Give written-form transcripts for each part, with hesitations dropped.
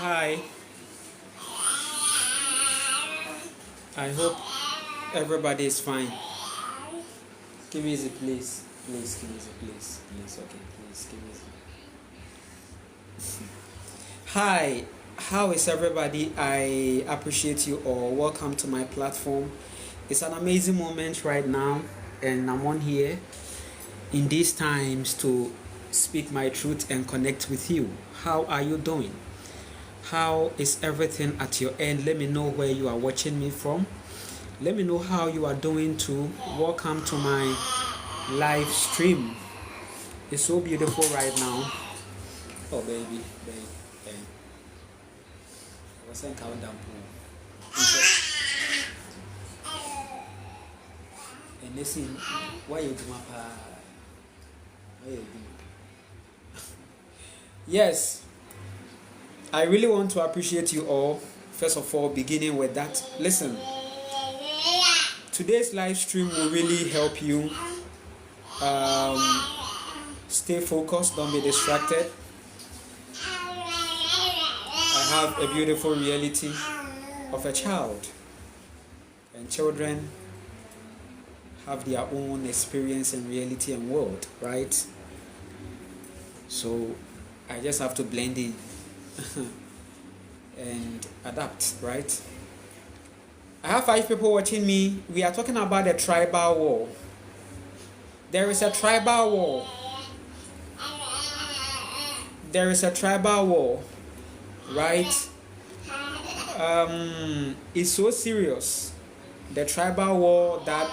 Hi, I hope everybody is fine. Give me easy, please. Please, give me easy, please. Please, okay, please, give me easy. Hi, how is everybody? I appreciate you all. Welcome to my platform. It's an amazing moment right now, and I'm on here in these times to speak my truth and connect with you. How are you doing? How is everything at your end? Let me know where you are watching me from. Let me know how you are doing too. Welcome to my live stream. It's so beautiful right now. Oh baby, baby. I was saying countdown. And listen, why you do my Why you do? Yes, I really want to appreciate you all. First of all, beginning with that. Listen, today's live stream will really help you stay focused, don't be distracted. I have a beautiful reality of a child, and children have their own experience and reality and world, right? So I just have to blend in and adapt, right? I have 5 people watching me. We are talking about the tribal war. There is a tribal war. There is a tribal war, right? It's so serious. The tribal war that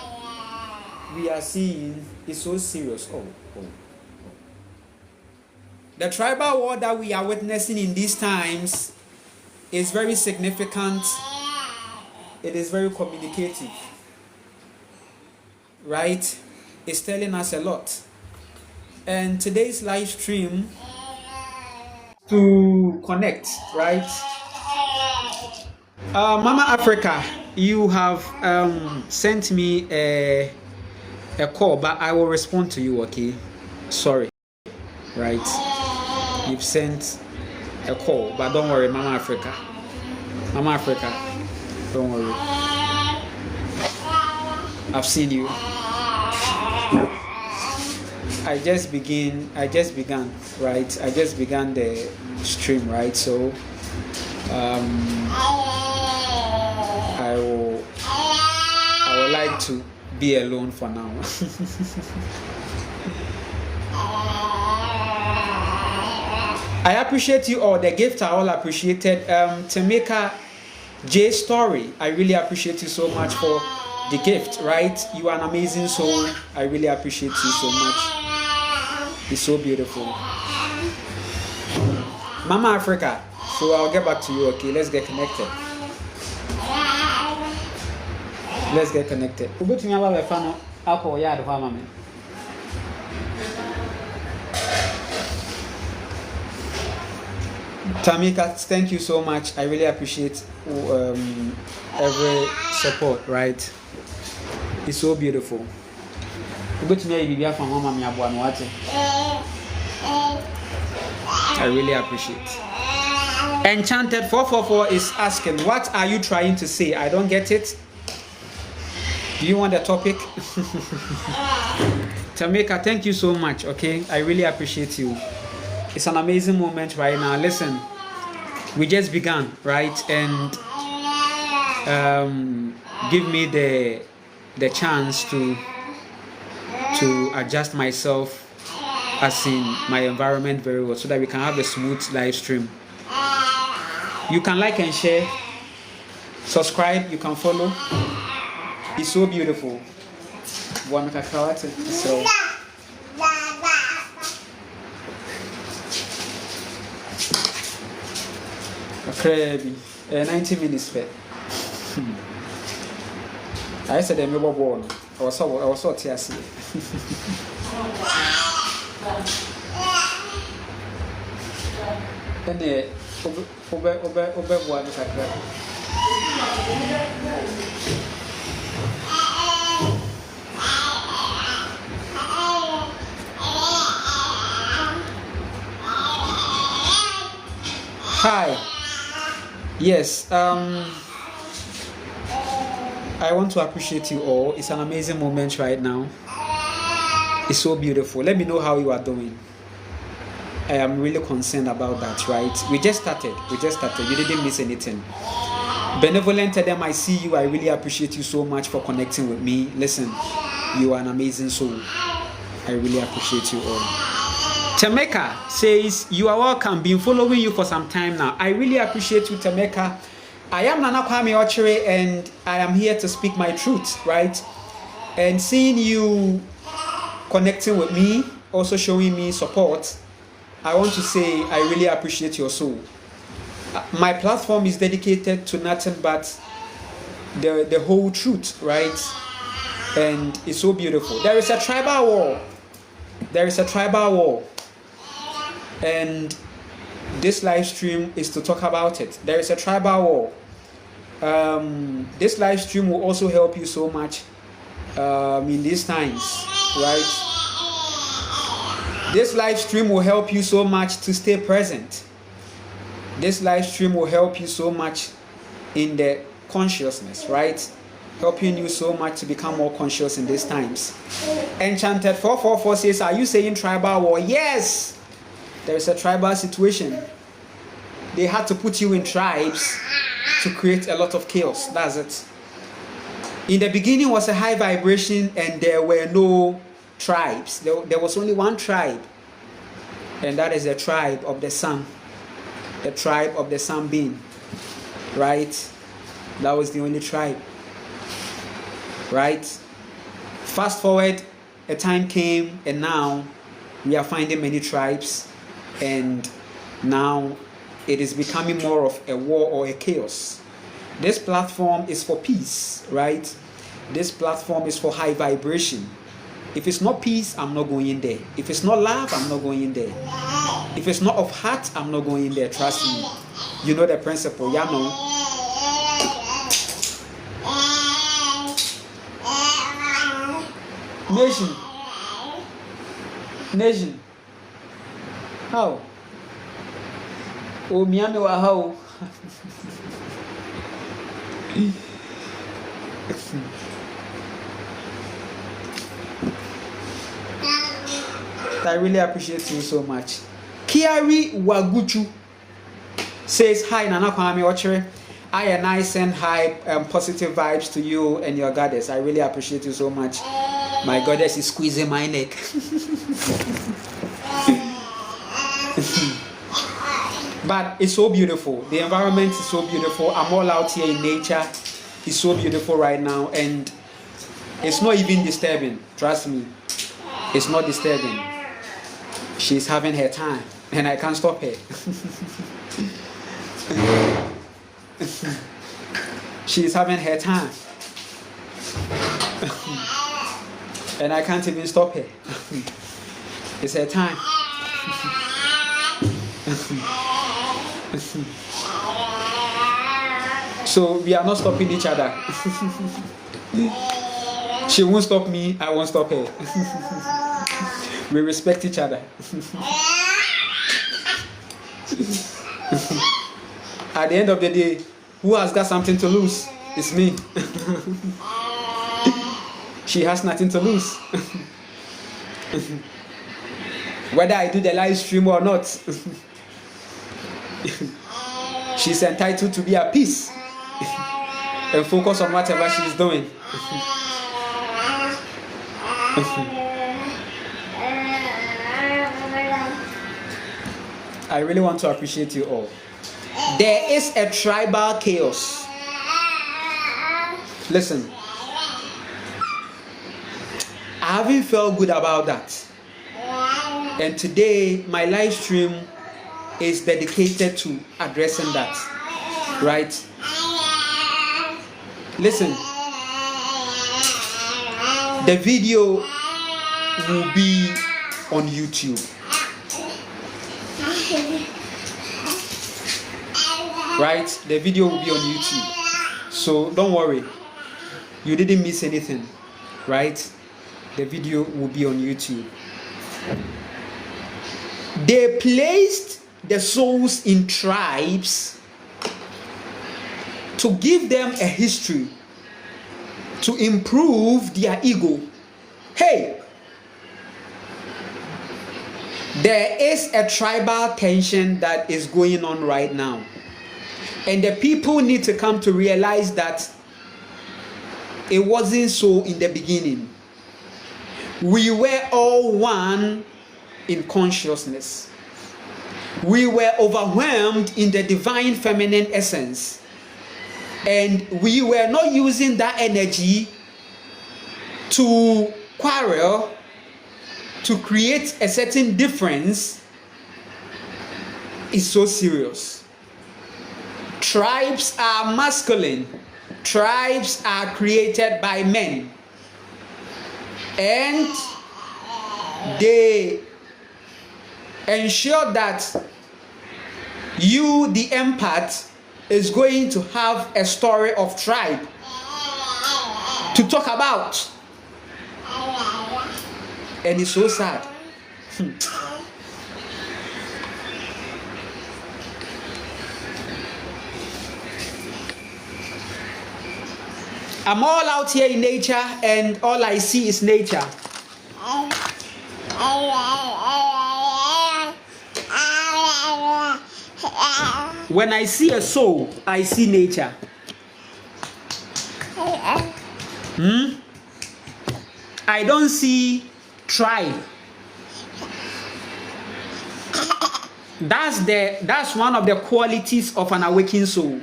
we are seeing is so serious. The tribal war that we are witnessing in these times is very significant. It is very communicative, right? It's telling us a lot. And today's live stream to connect, right? Mama Africa, you have sent me a call, but I will respond to you, okay? Sorry, right? You've sent a call, but don't worry, Mama Africa. Mama Africa, don't worry. I've seen you. I just began, right? I just began the stream, right? So I would like to be alone for now. I appreciate you all. The gifts are all appreciated. Tamika J Story, I really appreciate you so much for the gift, right? You are an amazing soul. I really appreciate you so much. It's so beautiful. Mama Africa, so I'll get back to you, okay? Let's get connected. Let's get connected. Tamika, thank you so much. I really appreciate every support, right? It's so beautiful. I really appreciate. Enchanted 444 is asking, what are you trying to say? I don't get it. Do you want the topic? Tamika, thank you so much, okay? I really appreciate you. It's an amazing moment right now. Listen, we just began, right? And give me the chance to adjust myself as in my environment very well, so that we can have a smooth live stream. You can like and share, subscribe, you can follow. It's so beautiful. So crazy. 90 minutes fair. I said I'm born. I was so tears. And the Hi. Yes, I want to appreciate you all. It's an amazing moment right now. It's so beautiful. Let me know how you are doing. I am really concerned about that, right? We just started. You didn't miss anything. Benevolent Adam, I see you. I really appreciate you so much for connecting with me. Listen, you are an amazing soul. I really appreciate you all. Temeka says, you are welcome. Been following you for some time now. I really appreciate you, Temeka. I am Nana Kwame Ochere, and I am here to speak my truth, right? And seeing you connecting with me, also showing me support, I want to say I really appreciate your soul. My platform is dedicated to nothing but the whole truth, right? And it's so beautiful. There is a tribal war. And this live stream is to talk about it. There is a tribal war. This live stream will also help you so much in these times, right? This live stream will help you so much to stay present. This live stream will help you so much in the consciousness, right? Helping you so much to become more conscious in these times. Enchanted 444 says, are you saying tribal war? Yes! There is a tribal situation. They had to put you in tribes to create a lot of chaos. That's it. In the beginning was a high vibration and there were no tribes. There was only one tribe. And that is the tribe of the sun. The tribe of the sunbeam. Right? That was the only tribe. Right? Fast forward, a time came and now we are finding many tribes, and now it is becoming more of a war or a chaos. This platform is for peace, right? This platform is for high vibration. If it's not peace, I'm not going in there. If it's not love, I'm not going in there. If it's not of heart, I'm not going in there. Trust me. You know the principle. Yeah, no. Nation. How? Oh, Miami wa how? I really appreciate you so much. Kiari Waguchu says, hi, Nana Kwame Ochere. I send high positive vibes to you and your goddess. I really appreciate you so much. My goddess is squeezing my neck. But it's so beautiful. The environment is so beautiful. I'm all out here in nature. It's so beautiful right now. And it's not even disturbing. Trust me. It's not disturbing. She's having her time. And I can't stop her. She's having her time. And I can't even stop her. It's her time. So we are not stopping each other. She won't stop me, I won't stop her. We respect each other. At the end of the day, who has got something to lose? It's me. She has nothing to lose. Whether I do the live stream or not, she's entitled to be at peace and focus on whatever she's doing. I really want to appreciate you all. There is a tribal chaos. Listen, I haven't felt good about that. And today, my live stream is dedicated to addressing that. Right? Listen, the video will be on YouTube. Right? The video will be on YouTube. So don't worry. You didn't miss anything. Right? The video will be on YouTube. They placed the souls in tribes to give them a history, to improve their ego. Hey, there is a tribal tension that is going on right now, and the people need to come to realize that it wasn't so in the beginning. We were all one in consciousness. We were overwhelmed in the divine feminine essence, and we were not using that energy to quarrel, to create a certain difference. It's so serious. Tribes are masculine. Tribes are created by men, and they ensure that you, the empath, is going to have a story of tribe to talk about. And it's so sad. I'm all out here in nature, and all I see is nature. When I see a soul, I see nature. I don't see tribe. That's one of the qualities of an awakened soul.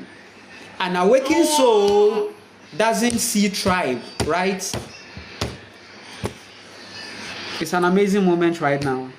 An awakened soul doesn't see tribe, right? It's an amazing moment right now.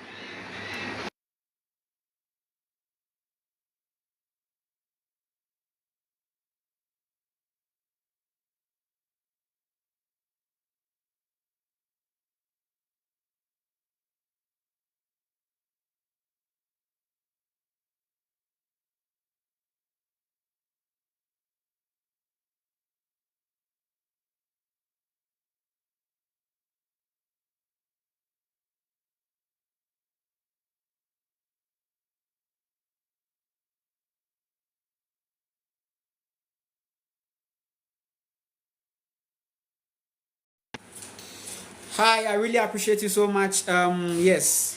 Hi, I really appreciate you so much. Yes.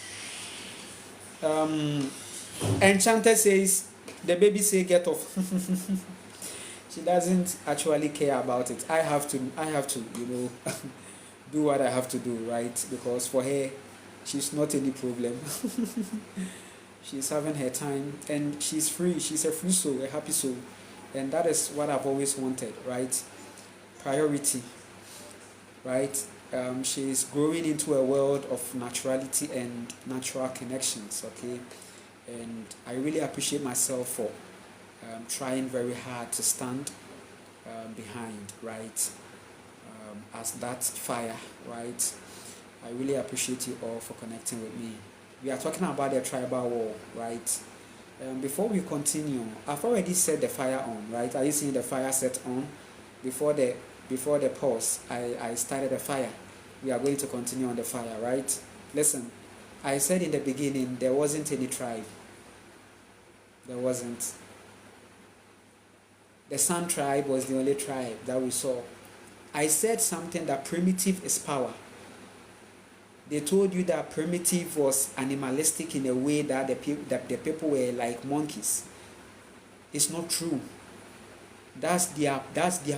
Enchanted says the baby say get off. She doesn't actually care about it. I have to, do what I have to do, right? Because for her, she's not any problem. She's having her time, and she's free. She's a free soul, a happy soul. And that is what I've always wanted, right? Priority, right? She's growing into a world of naturality and natural connections, okay? And I really appreciate myself for trying very hard to stand behind, right? As that fire, right? I really appreciate you all for connecting with me. We are talking about the tribal war, right? Before we continue, I've already set the fire on, right? Are you seeing the fire set on? Before the pause, I started the fire. We are going to continue on the fire, right? Listen, I said in the beginning there wasn't any tribe. There wasn't. The Sun tribe was the only tribe that we saw. I said something that primitive is power. They told you that primitive was animalistic in a way that the people were like monkeys. It's not true. That's their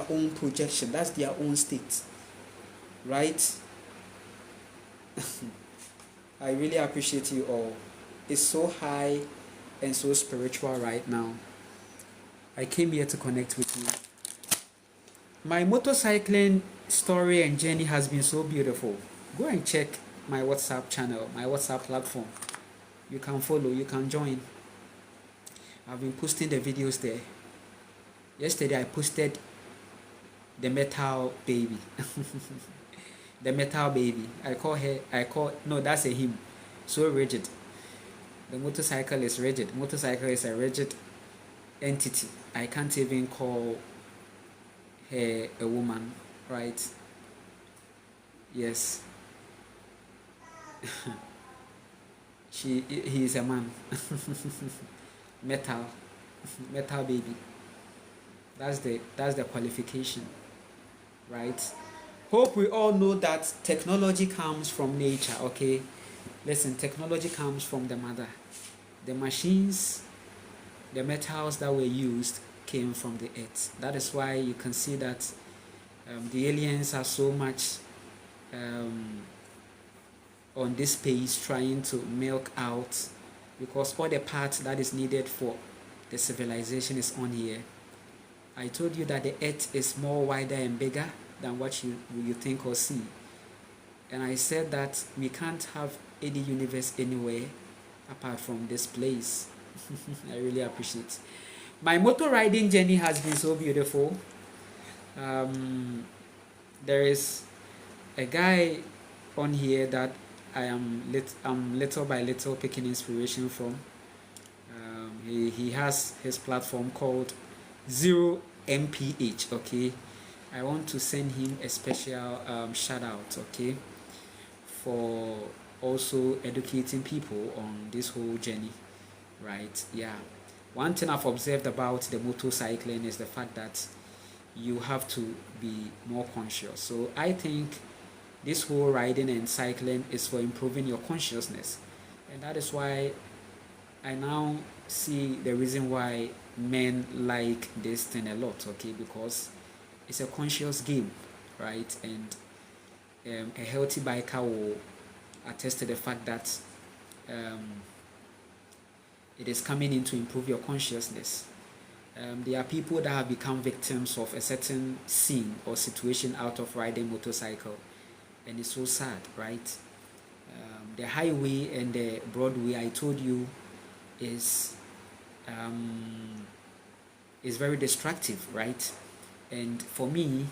own projection. That's their own state, right? I really appreciate you all. It's so high and so spiritual right now. I came here to connect with you. My motorcycling story and journey has been so beautiful. Go and check my WhatsApp channel, my WhatsApp platform. You can follow, you can join. I've been posting the videos there. Yesterday I posted the metal baby. The metal baby. No, that's a him. So rigid. The motorcycle is rigid. Motorcycle is a rigid entity. I can't even call her a woman, right? Yes. He is a man. Metal baby. That's the qualification, right? Hope we all know that technology comes from nature, okay? Listen, technology comes from the mother. The machines, the metals that were used came from the earth. That is why you can see that the aliens are so much um, on this space trying to milk out, because all the parts that is needed for the civilization is on here. I told you that the earth is more wider and bigger than what you think or see. And I said that we can't have any universe anywhere apart from this place. I really appreciate. My motor riding journey has been so beautiful. There is a guy on here that I'm little by little picking inspiration from. He has his platform called 0mph. Okay, I want to send him a special shout out. Okay, for also educating people on this whole journey, right? Yeah, one thing I've observed about the motorcycling is the fact that you have to be more conscious. So I think this whole riding and cycling is for improving your consciousness, and that is why I now see the reason why men like this thing a lot. Okay, because it's a conscious game, right? And a healthy biker will attest to the fact that it is coming in to improve your consciousness. There are people that have become victims of a certain scene or situation out of riding motorcycle, and it's so sad, right? The highway and the Broadway, I told you, is very destructive, right? And for me,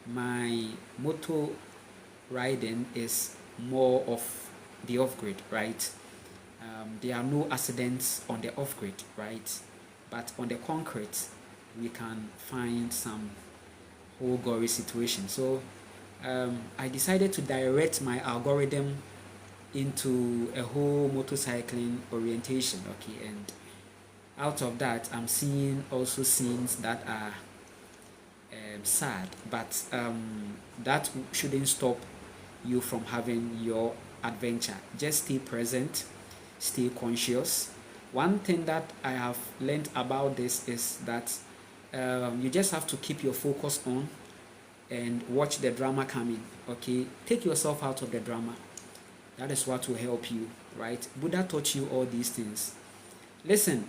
my motor riding is more of the off-grid, right? There are no accidents on the off-grid, right? But on the concrete, we can find some whole gory situation. So I decided to direct my algorithm into a whole motorcycling orientation, okay? And out of that, I'm seeing also scenes that are sad, but that shouldn't stop you from having your adventure. Just stay present, stay conscious. One thing that I have learned about this is that you just have to keep your focus on and watch the drama coming, okay? Take yourself out of the drama. That is what will help you, right? Buddha taught you all these things. Listen,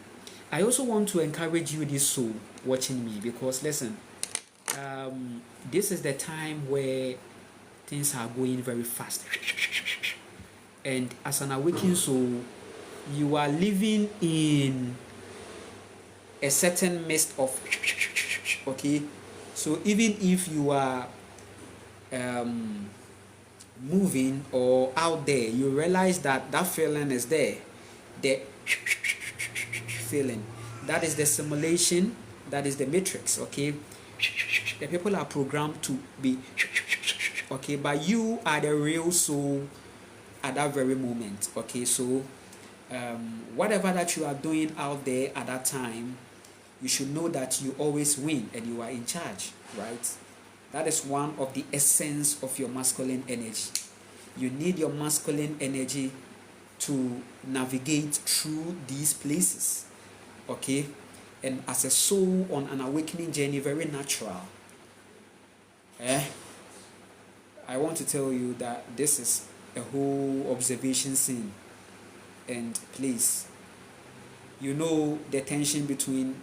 I also want to encourage you, this soul watching me, because listen, this is the time where things are going very fast, and as an awakened soul, you are living in a certain mist of okay. So even if you are moving or out there, you realize that that feeling is there. The feeling, that is the simulation, that is the matrix, okay? The people are programmed to be okay, but you are the real soul at that very moment, okay? So whatever that you are doing out there at that time, you should know that you always win and you are in charge, right? That is one of the essence of your masculine energy. You need your masculine energy to navigate through these places, okay? And as a soul on an awakening journey, very natural. I want to tell you that this is a whole observation scene, and please, you know the tension between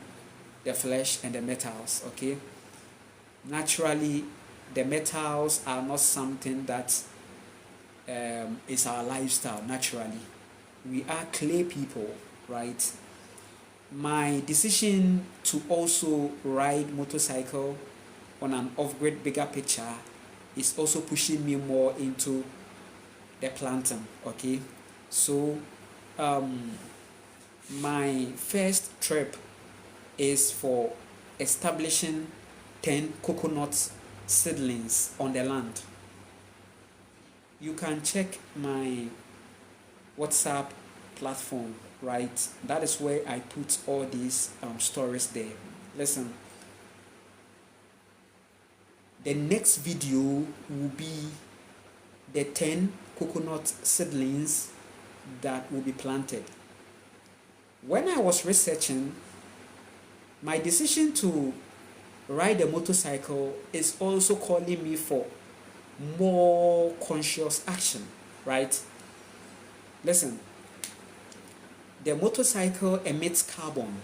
the flesh and the metals, okay? Naturally, the metals are not something that is our lifestyle. Naturally, we are clay people, right? My decision to also ride motorcycle on an off-grid bigger picture is also pushing me more into the planting, okay? So my first trip is for establishing 10 coconut seedlings on the land. You can check my WhatsApp platform, right? That is where I put all these stories there. Listen, The next video will be the 10 coconut seedlings that will be planted. When I was researching, my decision to ride a motorcycle is also calling me for more conscious action, right? Listen, the motorcycle emits carbon,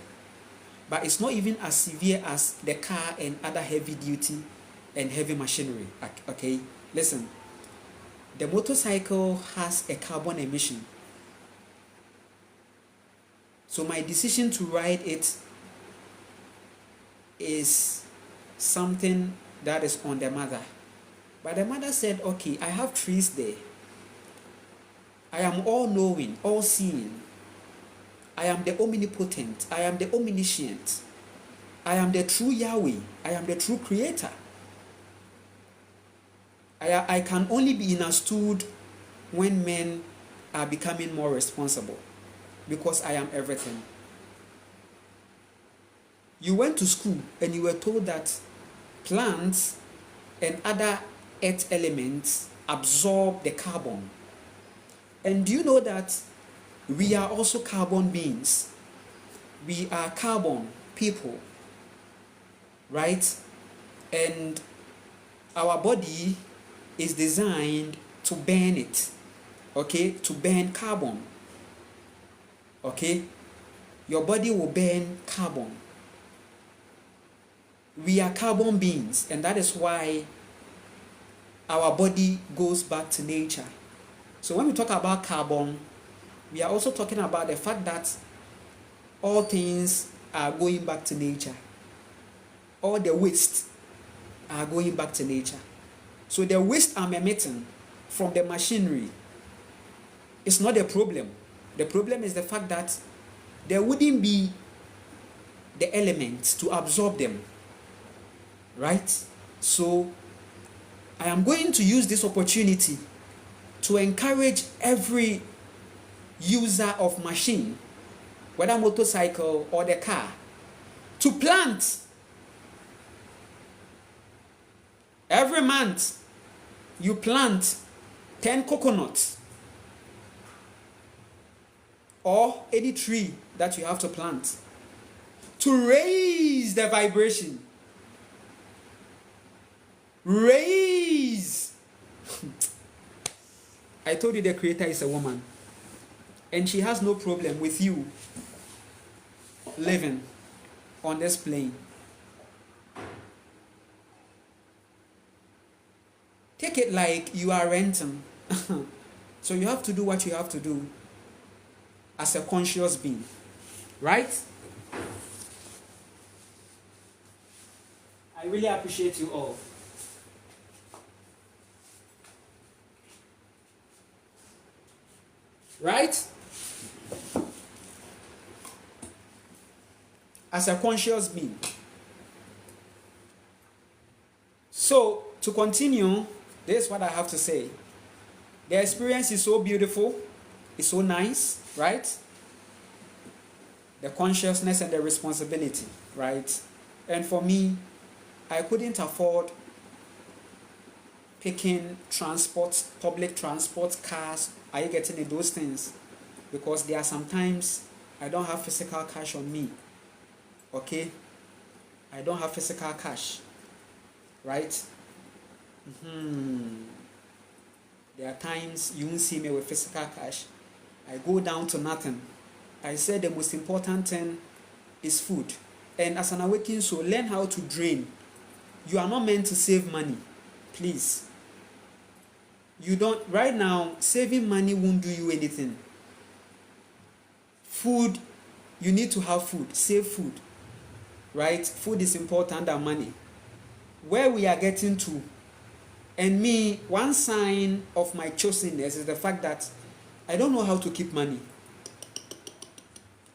but it's not even as severe as the car and other heavy duty and heavy machinery. Okay, listen, the motorcycle has a carbon emission. So my decision to ride it is something that is on the mother. But the mother said, okay, I have trees there. I am all-knowing, all-seeing. I am the omnipotent. I am the omniscient. I am the true Yahweh. I am the true creator. I can only be understood when men are becoming more responsible, because I am everything. You went to school and you were told that plants and other earth elements absorb the carbon. And do you know that we are also carbon beings? We are carbon people, right? And our body is designed to burn it, okay? To burn carbon, okay? Your body will burn carbon. We are carbon beings, and that is why our body goes back to nature. So when we talk about carbon, we are also talking about the fact that all things are going back to nature. All the waste are going back to nature. So the waste I'm emitting from the machinery is not a problem. The problem is the fact that there wouldn't be the elements to absorb them. Right? So I am going to use this opportunity to encourage every user of machine, whether motorcycle or the car, to plant. Every month you plant 10 coconuts or any tree that you have to plant to raise the vibration. Raise. I told you the creator is a woman, and she has no problem with you living on this plane. Take it like you are renting. So you have to do what you have to do as a conscious being, right? I really appreciate you all. Right? As a conscious being. So, to continue, this is what I have to say. The experience is so beautiful, it's so nice, right? The consciousness and the responsibility, right? And for me, I couldn't afford picking transport, public transport, cars. Are you getting it? Those things? Because there are sometimes I don't have physical cash on me. Okay? I don't have physical cash. Right? There are times you won't see me with physical cash. I go down to nothing. I said the most important thing is food. And as an awakened soul, learn how to drain. You are not meant to save money. Please. You don't, right now, saving money won't do you anything. Food, you need to have food. Save food. Right? Food is important than money. Where we are getting to, and me, one sign of my chosenness is the fact that I don't know how to keep money.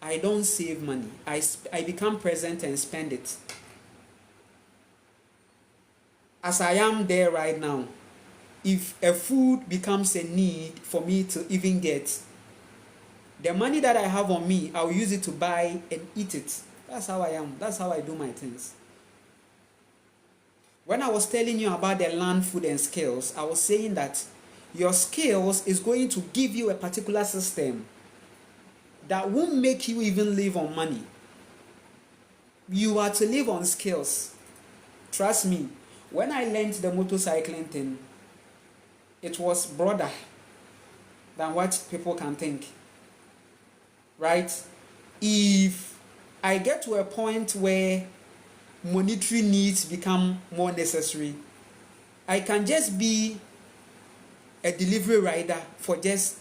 I don't save money. I become present and spend it. As I am there right now, if a food becomes a need for me to even get, the money that I have on me, I'll use it to buy and eat it. That's how I am. That's how I do my things. When I was telling you about the land, food, and skills, I was saying that your skills is going to give you a particular system that won't make you even live on money. You are to live on skills. Trust me, when I learned the motorcycling thing, it was broader than what people can think. Right? If I get to a point where monetary needs become more necessary, I can just be a delivery rider for just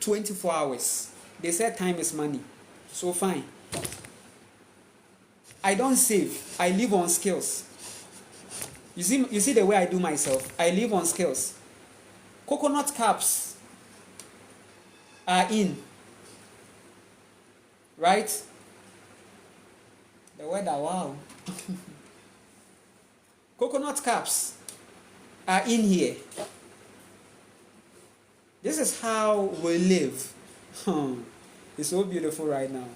24 hours. They said time is money. So fine. I don't save. I live on skills. You see the way I do myself. I live on skills. Coconut caps are in. Right? The weather, wow. Coconut caps are in here. This is how we live. It's so beautiful right now.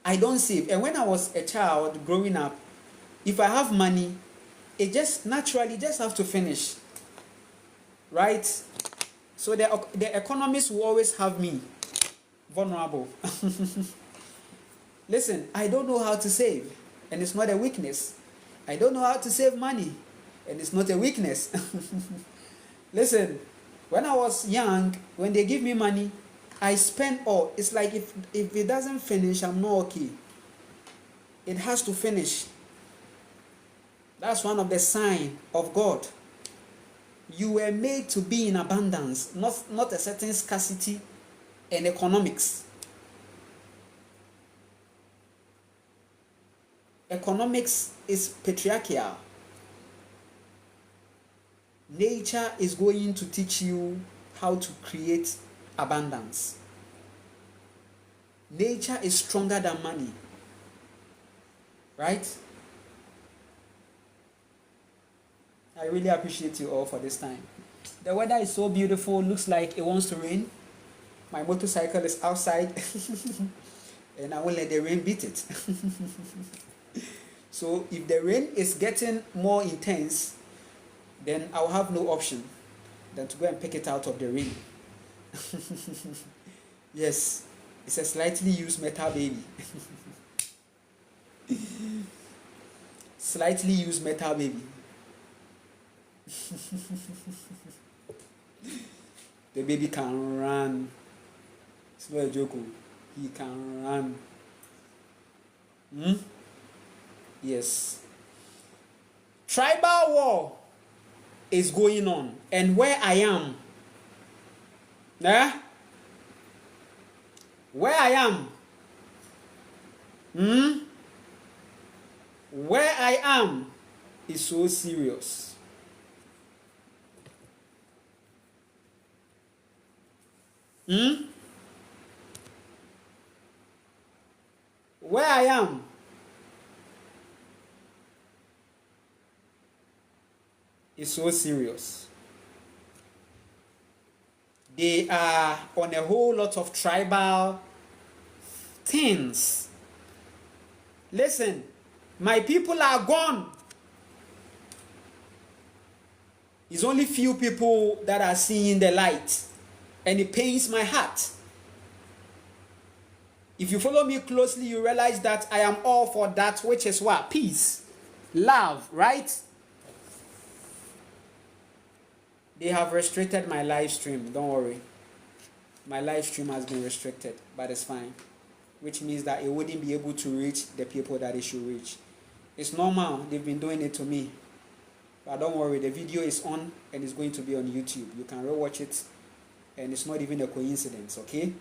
I don't save. And when I was a child growing up, if I have money, it just naturally just have to finish. Right? So the economists will always have me vulnerable. Listen, I don't know how to save, and it's not a weakness. I don't know how to save money, and it's not a weakness. Listen, when I was young, when they give me money, I spend all. It's like if it doesn't finish, I'm not okay. It has to finish. That's one of the signs of God. You were made to be in abundance, not a certain scarcity and economics. Economics is patriarchal. Nature is going to teach you how to create abundance. Nature is stronger than money. Right? I really appreciate you all for this time. The weather is so beautiful, looks like it wants to rain. My motorcycle is outside and I won't let the rain beat it. So if the rain is getting more intense, then I'll have no option than to go and pick it out of the rain. Yes, it's a slightly used metal baby. Slightly used metal baby. The baby can run. It's not a joke. He can run. Yes. Tribal war is going on. And where I am, where I am, where I am is so serious. Where I am is so serious. They are on a whole lot of tribal things. Listen, my people are gone. It's only few people that are seeing the light, and it pains my heart. If you follow me closely, you realize that I am all for that, which is what? Peace, love, right? They have restricted my live stream. Don't worry. My live stream has been restricted, but it's fine. Which means that it wouldn't be able to reach the people that it should reach. It's normal. They've been doing it to me. But don't worry. The video is on and it's going to be on YouTube. You can rewatch it. And it's not even a coincidence, okay?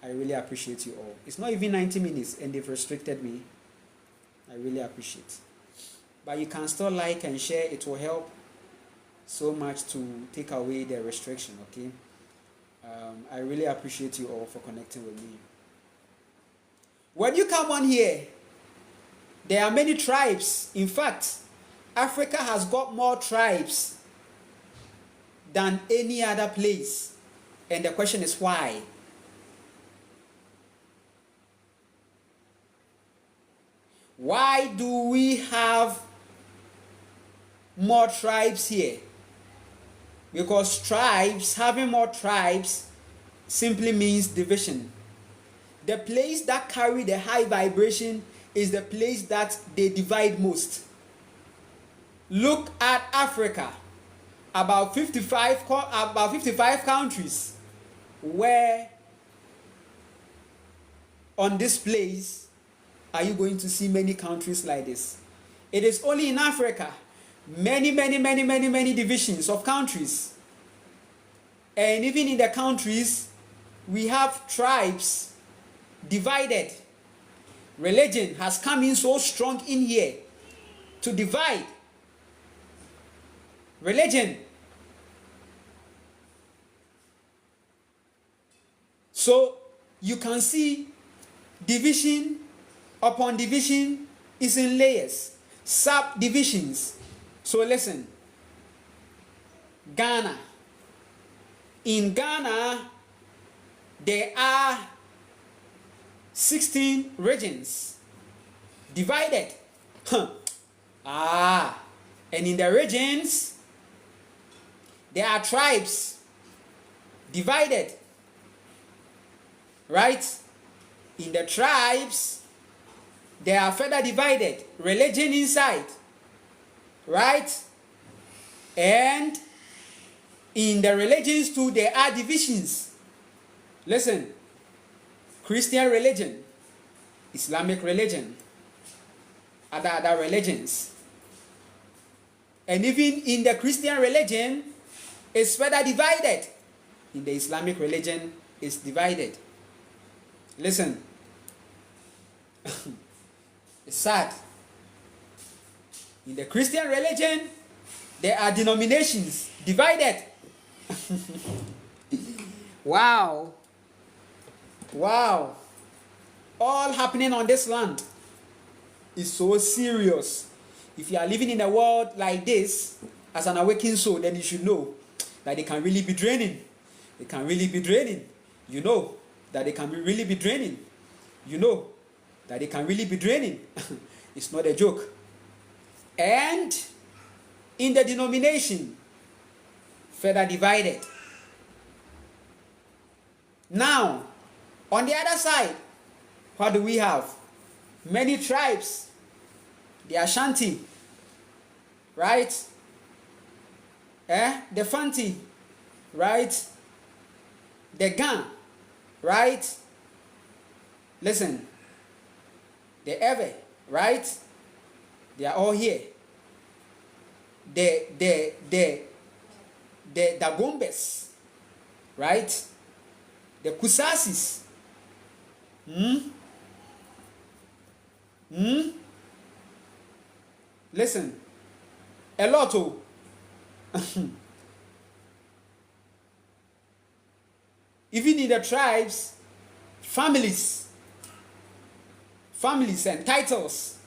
I really appreciate you all. It's not even 90 minutes and they've restricted me. I really appreciate. But you can still like and share. It will help so much to take away the restriction, okay? I really appreciate you all for connecting with me. When you come on here, there are many tribes. In fact, Africa has got more tribes than any other place. And the question is why? Why do we have more tribes here, because having more tribes simply means division. The place that carry the high vibration is the place that they divide most. Look at Africa. About 55 countries where on this place are you going to see many countries like this. It is only in Africa many divisions of countries, and even in the countries we have tribes divided. Religion has come in so strong in here to divide. Religion. So you can see division upon division is in layers, subdivisions. So listen, Ghana. In Ghana, there are 16 regions divided. And in the regions, there are tribes divided. Right? In the tribes, they are further divided. Religion inside. Right? And in the religions too, there are divisions. Listen. Christian religion, Islamic religion, other religions. And even in the Christian religion, it's further divided. In the Islamic religion, it's divided. Listen. It's sad. In the Christian religion, there are denominations divided. Wow. All happening on this land is so serious. If you are living in a world like this as an awakened soul, then you should know that it can really be draining. It can really be draining. You know that it can really be draining. You know that it can really be draining. It's not a joke. And in the denomination, further divided. Now, on the other side, what do we have? Many tribes. The Ashanti, right? The Fanti, right? The Gan, right? Listen. The Ewe, right? They are all here. The Dagombes, right? The Kusasis. Listen, a lot of even in the tribes, families and titles.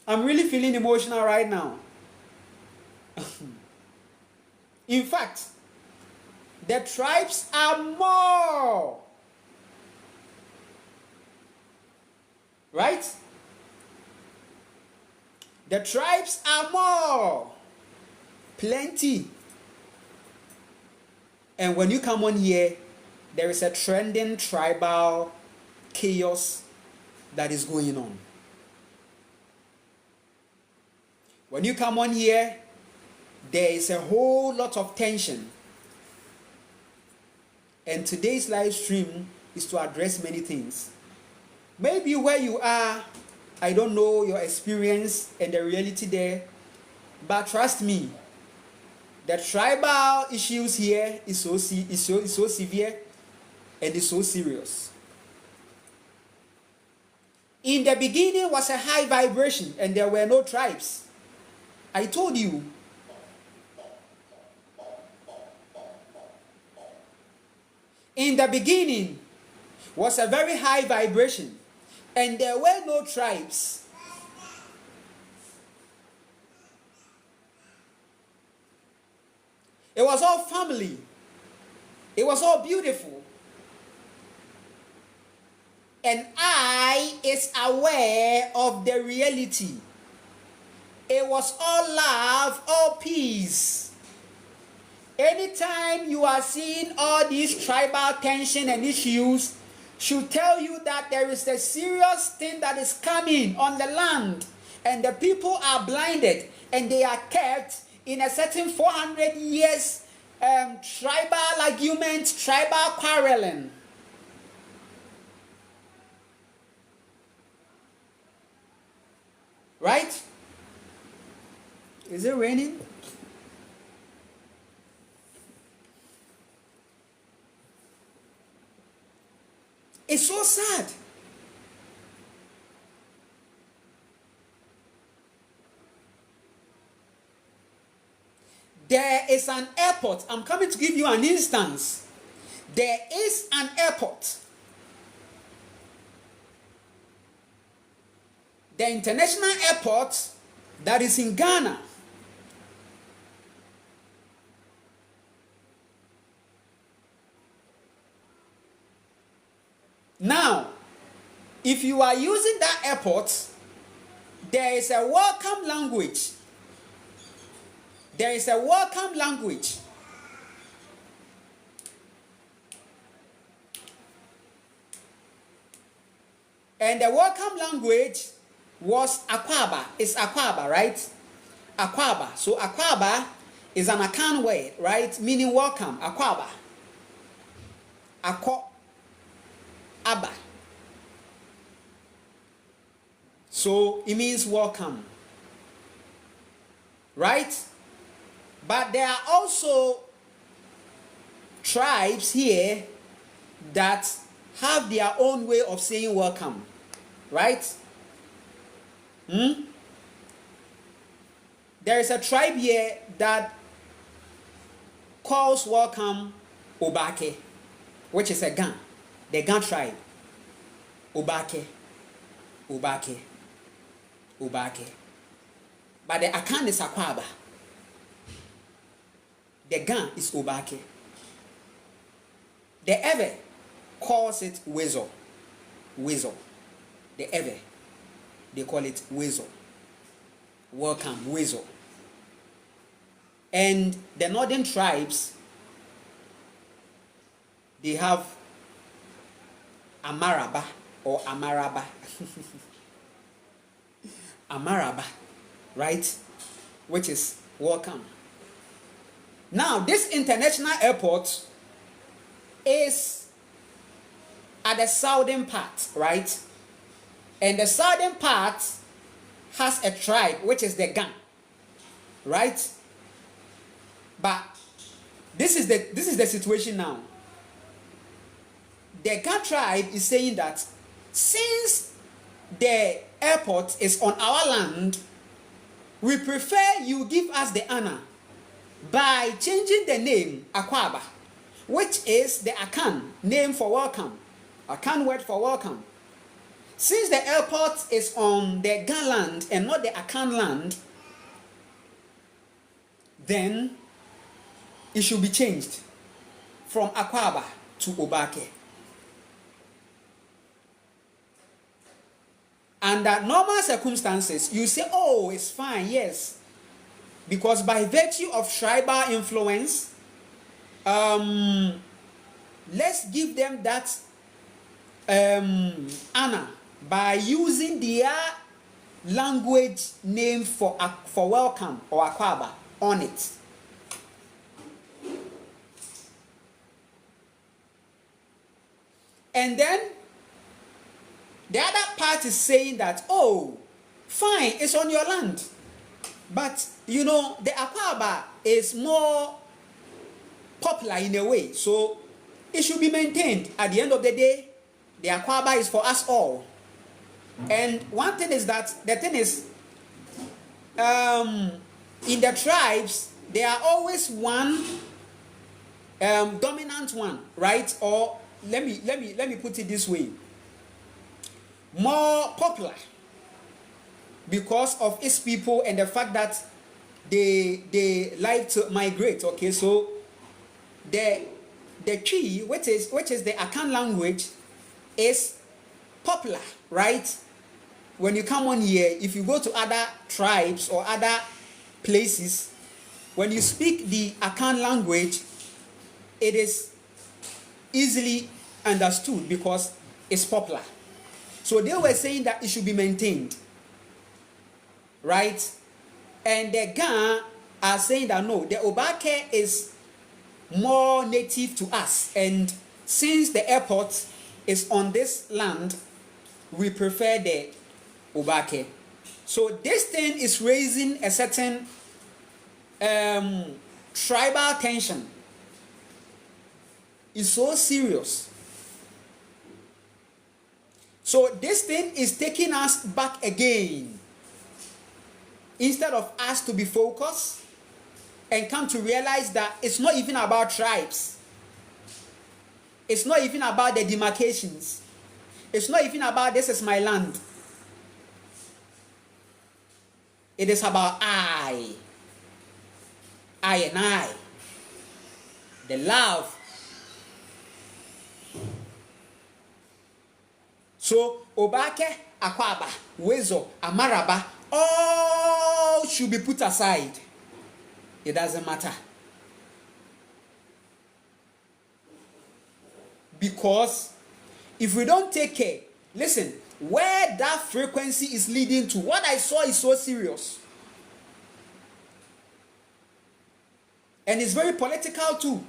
I'm really feeling emotional right now. In fact, the tribes are more. Right? The tribes are more. Plenty. And when you come on here, there is a trending tribal chaos that is going on. When you come on here, there is a whole lot of tension. And today's live stream is to address many things. Maybe where you are, I don't know your experience and the reality there, but trust me, the tribal issues here is so severe and is so serious. In the beginning was a high vibration and there were no tribes. I told you. In the beginning was a very high vibration and there were no tribes. It was all family. It was all beautiful. and I is aware of the reality. It was all love, all peace. Anytime you are seeing all these tribal tension and issues, should tell you that there is a serious thing that is coming on the land, and the people are blinded and they are kept in a certain 400 years tribal argument, tribal quarreling. Right? Is it raining? It's so sad. There is an airport. I'm coming to give you an instance. There is an airport. The international airport that is in Ghana. Now, if you are using that airport, there is a welcome language. There is a welcome language. And the welcome language was Akwaba. It's Akwaba, right? Akwaba. So Akwaba is an Akan word, right? Meaning welcome. Akwaba. Akwa. Abba. So it means welcome. Right? But there are also tribes here that have their own way of saying welcome. Right? There is a tribe here that calls welcome Obake, which is a Gan. The Gan tribe. Obake. Obake. Obake. But the Akan is Akwaba. The Gan is Obake. The Ewe calls it Wezo. Wezo. The Ewe. They call it Wezo. Welcome, Wezo. And the northern tribes, they have Amaraba or Amaraba. Amaraba, right? Which is welcome. Now, this international airport is at the southern part, right? And the southern part has a tribe, which is the Gan, right? But this is the situation now. The Gan tribe is saying that since the airport is on our land, we prefer you give us the honor by changing the name Akwaba, which is the Akan name for welcome, Akan word for welcome. Since the airport is on the Gan land and not the Akan land, then it should be changed from Akwaba to Obake. Under normal circumstances, you say, oh, it's fine, yes. Because by virtue of tribal influence, let's give them that honor by using their language name for welcome or Akwaba on it. And then the other part is saying that, oh, fine, it's on your land. But, you know, the Akwaba is more popular in a way. So it should be maintained. At the end of the day, the Akwaba is for us all. And one thing is that, the thing is, in the tribes, there are always one dominant one, right? Or let me put it this way. More popular because of its people and the fact that they like to migrate. Okay, so the Twi, which is the Akan language, is popular, right? When you come on here, if you go to other tribes or other places, when you speak the Akan language, it is easily understood because it's popular. So they were saying that it should be maintained, right? And the Ga are saying that no, the Obake is more native to us, and since the airport is on this land, we prefer the Obake. So this thing is raising a certain tribal tension. It's so serious. So this thing is taking us back again. Instead of us to be focused and come to realize that it's not even about tribes. It's not even about the demarcations. It's not even about this is my land. It is about I and I. The love. So, Obake, Akwaba, Wezo, Amaraba, all should be put aside. It doesn't matter. Because if we don't take care, listen, where that frequency is leading to, what I saw is so serious. And it's very political too.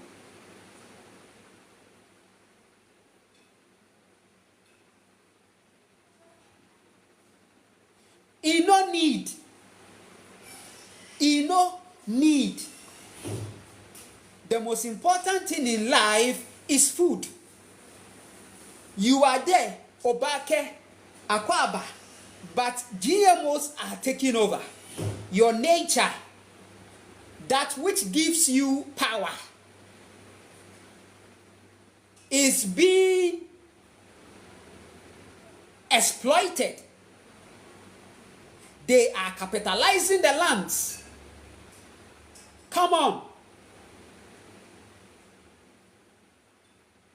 You no need. The most important thing in life is food. You are there, Obake, Akwaba, but GMOs are taking over. Your nature, that which gives you power, is being exploited. They are capitalizing the lands. Come on.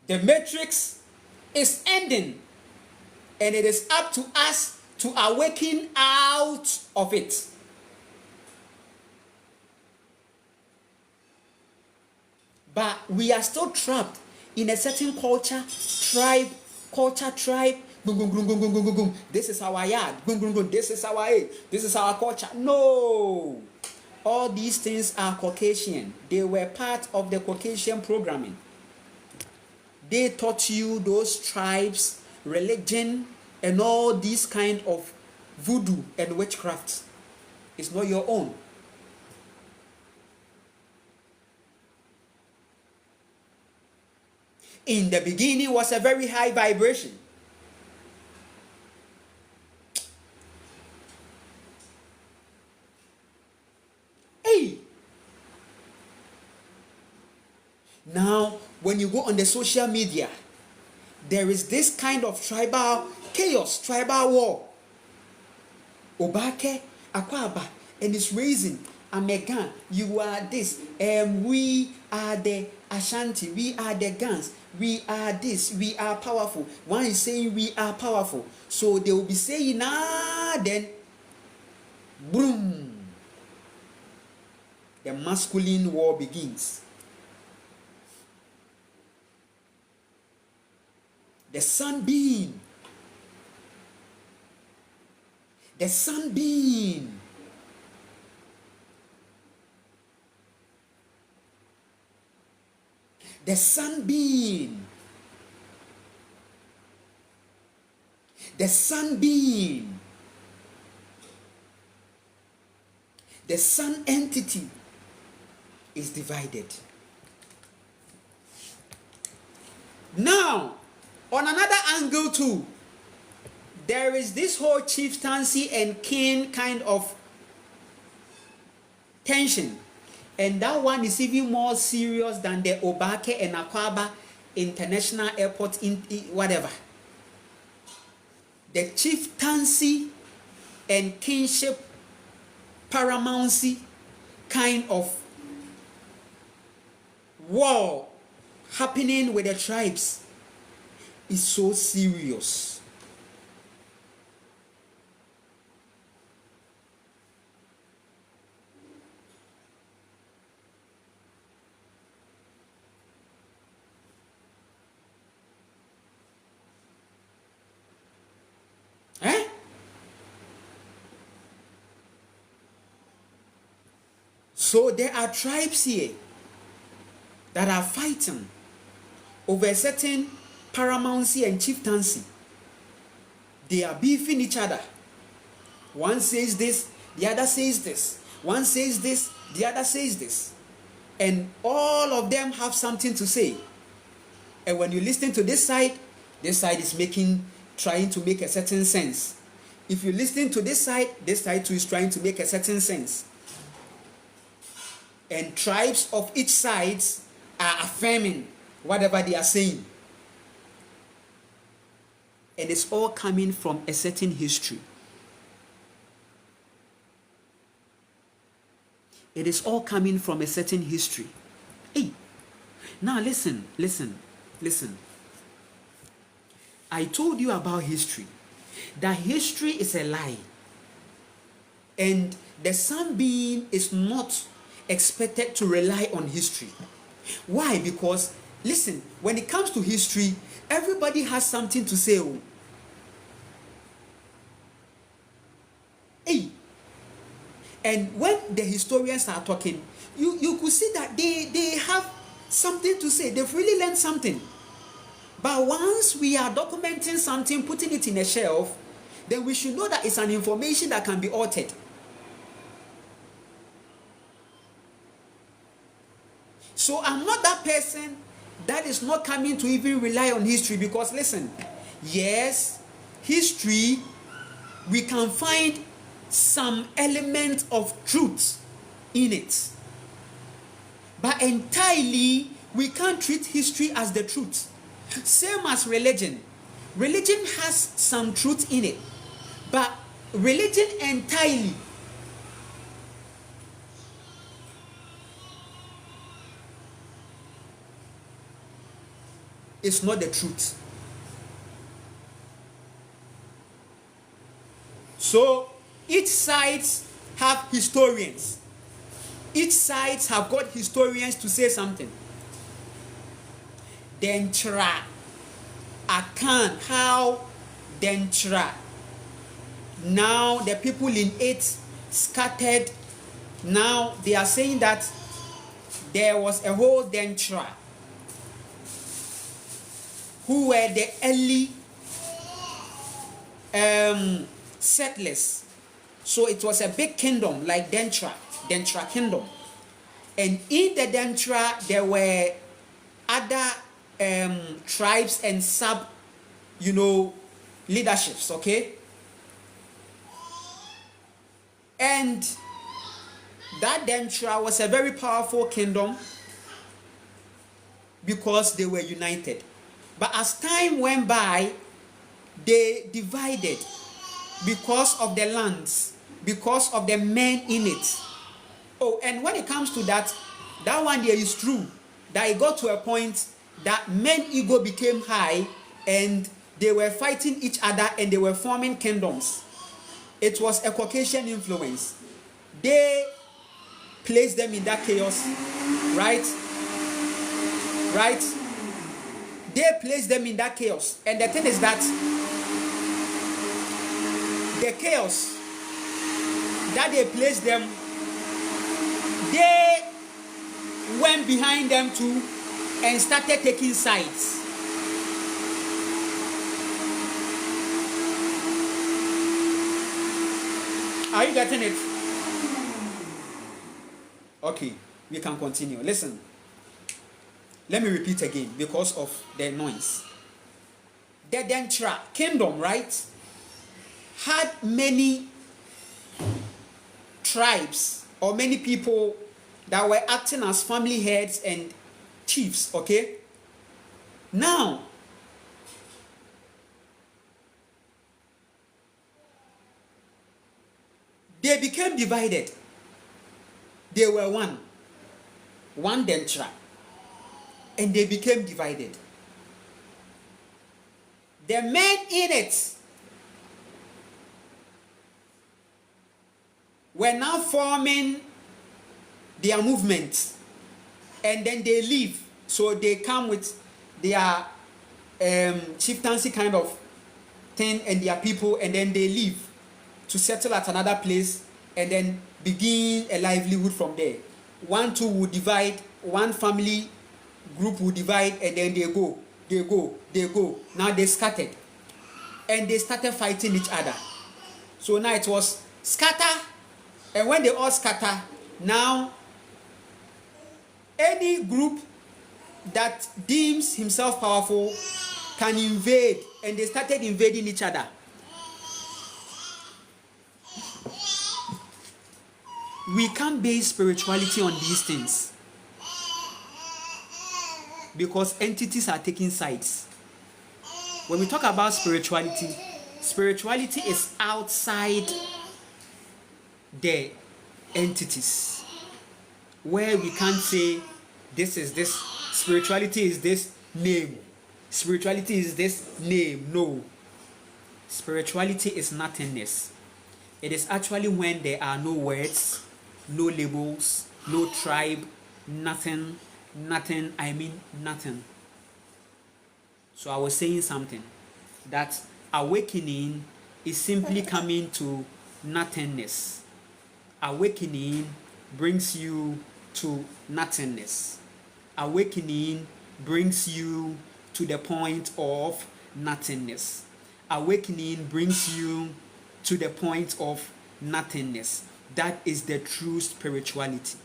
The matrix is ending, and it is up to us to awaken out of it. But we are still trapped in a certain culture, tribe. This is our yard. This is our age. This is our culture. No. All these things are Caucasian. They were part of the Caucasian programming. They taught you those tribes, religion, and all these kind of voodoo and witchcraft. It's not your own. In the beginning was a very high vibration. Hey! Now, when you go on the social media, there is this kind of tribal chaos, tribal war. Obake, Akwaba, and it's raising. Amegan, you are this. We are the Ashanti. We are the Gans. We are this. We are powerful. One is saying we are powerful. So they will be saying, then, boom. The masculine war begins. The sunbeam. The sunbeam. The sunbeam. The sunbeam. The sun entity is divided. Now, on another angle too, there is this whole chieftancy and king kind of tension. And that one is even more serious than the Obake and Akwaba International Airport in whatever. The chieftancy and kingship paramountcy kind of war happening with the tribes is so serious. So there are tribes here that are fighting over a certain paramountcy and chieftaincy. They are beefing each other. One says this, the other says this. One says this, the other says this. And all of them have something to say. And when you listen to this side is trying to make a certain sense. If you listen to this side too is trying to make a certain sense. And tribes of each side are affirming whatever they are saying. And it's all coming from a certain history. It is all coming from a certain history. Hey, now listen. I told you about history. That history is a lie. And the sun being is not expected to rely on history. Why? Because, listen, when it comes to history, everybody has something to say. Hey. And when the historians are talking, you could see that they have something to say. They've really learned something. But once we are documenting something, putting it in a shelf, then we should know that it's an information that can be altered. So I'm not that person that is not coming to even rely on history, because listen, yes, history, we can find some element of truth in it. But entirely, we can't treat history as the truth. Same as religion. Religion has some truth in it. But religion entirely is not the truth. So each side have historians. Each side have got historians to say something. Dentra Akan, how Dentra. Now the people in it scattered. Now they are saying that there was a whole Dentra who were the early settlers. So it was a big kingdom like Dentra kingdom. And in the Dentra there were other tribes and sub, leaderships, okay? And that Dentra was a very powerful kingdom because they were united. But as time went by, they divided because of the lands, because of the men in it. Oh, and when it comes to that one there is true, that it got to a point that men ego became high and they were fighting each other and they were forming kingdoms. It was a Caucasian influence. They placed them in that chaos, right? They placed them in that chaos. And the thing is that the chaos that they placed them, they went behind them too and started taking sides. Are you getting it? Okay, we can continue. Listen. Let me repeat again because of the noise. The Dentra kingdom, right, had many tribes or many people that were acting as family heads and chiefs, okay? Now, they became divided. They were one Dentra. And they became divided. The men in it were now forming their movement, and then they leave. So they come with their chieftancy kind of thing and their people, and then they leave to settle at another place and then begin a livelihood from there. one two will divide, one family group will divide, and then they go. Now they scattered, and they started fighting each other. So now it was scatter, and when they all scatter, now any group that deems himself powerful can invade, and they started invading each other. We can't base spirituality on these things because entities are taking sides. When we talk about spirituality, spirituality is outside the entities, where we can't say this is this, spirituality is this name, spirituality is this name. No, spirituality is nothingness. It is actually when there are no words, no labels, no tribe, nothing, I mean nothing. So I was saying something, that awakening is simply coming to nothingness. Awakening brings you to nothingness. Awakening brings you to the point of nothingness. Awakening brings you to the point of nothingness. That is the true spirituality.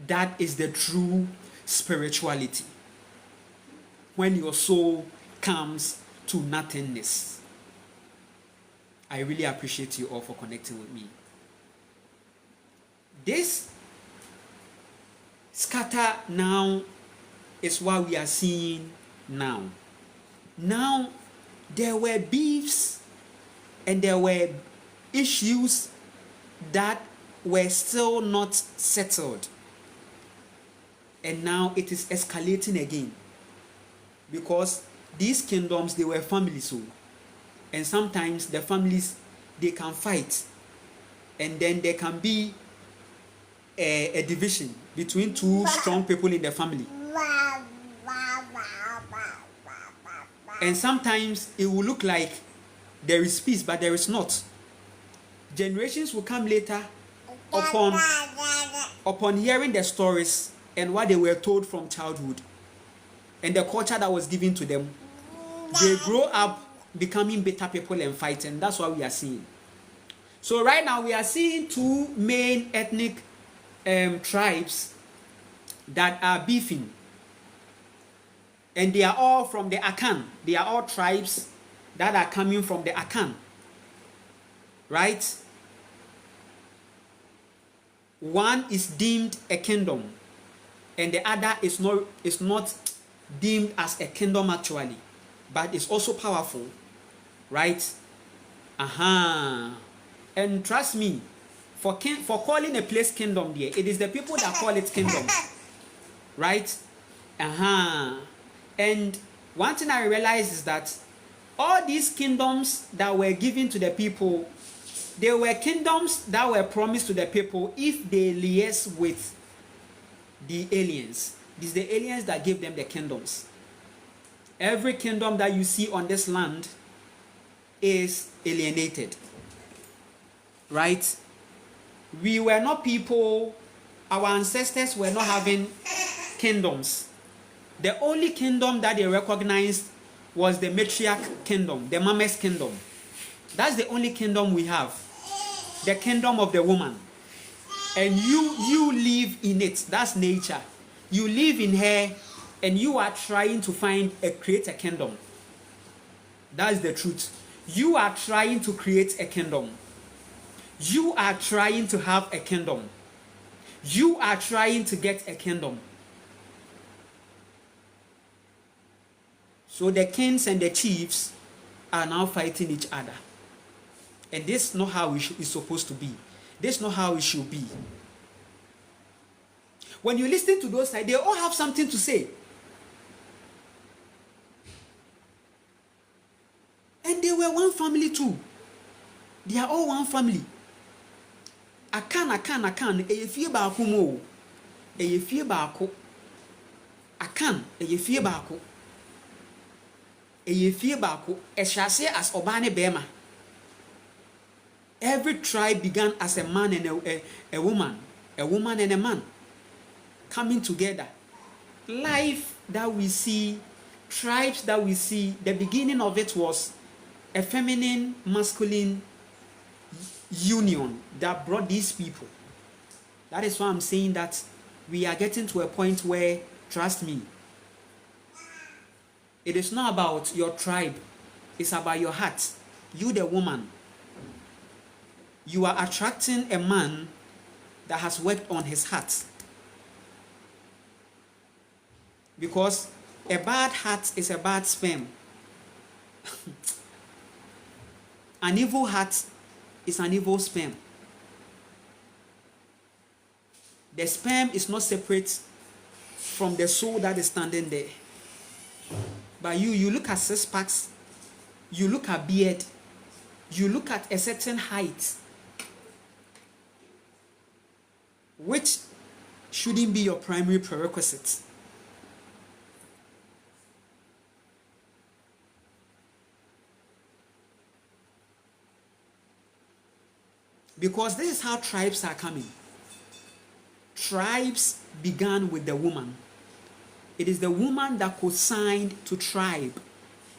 That is the true spirituality. When your soul comes to nothingness. I really appreciate you all for connecting with me. This scatter now is what we are seeing now. Now, there were beefs and there were issues that were still not settled. And now it is escalating again. Because these kingdoms, they were families. So, and sometimes the families, they can fight. And then there can be a division between two strong people in the family. And sometimes it will look like there is peace, but there is not. Generations will come later upon hearing the stories and what they were told from childhood and the culture that was given to them. They grow up becoming better people and fighting. That's what we are seeing. So right now we are seeing two main ethnic tribes that are beefing. And they are all from the Akan. They are all tribes that are coming from the Akan. Right? One is deemed a kingdom, and the other is not deemed as a kingdom actually, but it's also powerful. Right? And trust me, for calling a place kingdom there, it is the people that call it kingdom. Right? And one thing I realized is that all these kingdoms that were given to the people, they were kingdoms that were promised to the people if they liaise with the aliens. It is the aliens that gave them the kingdoms. Every kingdom that you see on this land is alienated. Right? We were not people, our ancestors were not having kingdoms. The only kingdom that they recognized was the matriarch kingdom, the mama's kingdom. That's the only kingdom we have. The kingdom of the woman. And you live in it. That's nature. You live in her and you are trying to create a kingdom. That's the truth. You are trying to create a kingdom. You are trying to have a kingdom. You are trying to get a kingdom. So the kings and the chiefs are now fighting each other. And this is not how it's supposed to be. This is not how it should be. When you listen to those sides, they all have something to say. And they were one family too. They are all one family. Akan. Eyefie baako mo. Eyefie baako. Akan. Eyefie baako. Eyefie baako. Ehyase as obane bema. Every tribe began as a man and a woman and a man coming together. Life that we see, tribes that we see, the beginning of it was a feminine, masculine union that brought these people. That is why I'm saying that we are getting to a point where, trust me, it is not about your tribe, it's about your heart. You, the woman, you are attracting a man that has worked on his heart. Because a bad heart is a bad sperm. An evil heart is an evil sperm. The sperm is not separate from the soul that is standing there. But you look at six packs, you look at beard, you look at a certain height, which shouldn't be your primary prerequisite. Because this is how tribes are coming. Tribes began with the woman. It is the woman that co-signed to tribe.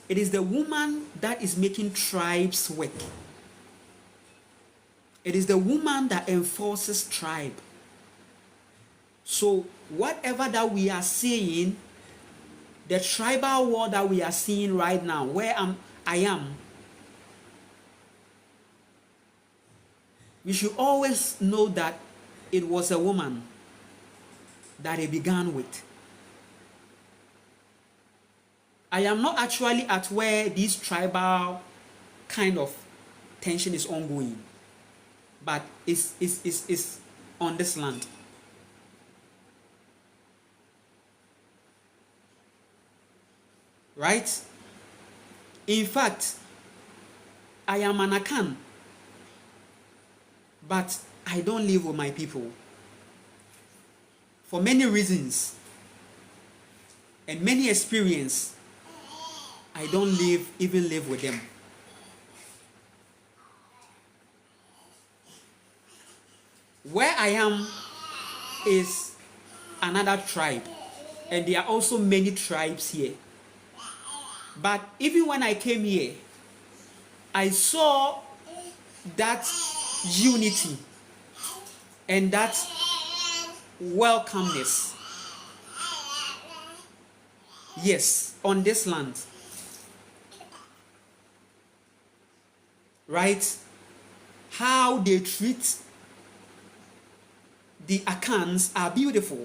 It is the woman that is making tribes work. It is the woman that enforces tribe. So whatever that we are seeing, the tribal war that we are seeing right now, where I am, we should always know that it was a woman that it began with. I am not actually at where this tribal kind of tension is ongoing, but it's on this land. Right? In fact, I am an Akan, but I don't live with my people for many reasons and many experiences. I don't even live with them. Where I am is another tribe, and there are also many tribes here. But even when I came here, I saw that unity and that welcomeness. Yes, on this land. Right? How they treat the Akans are beautiful.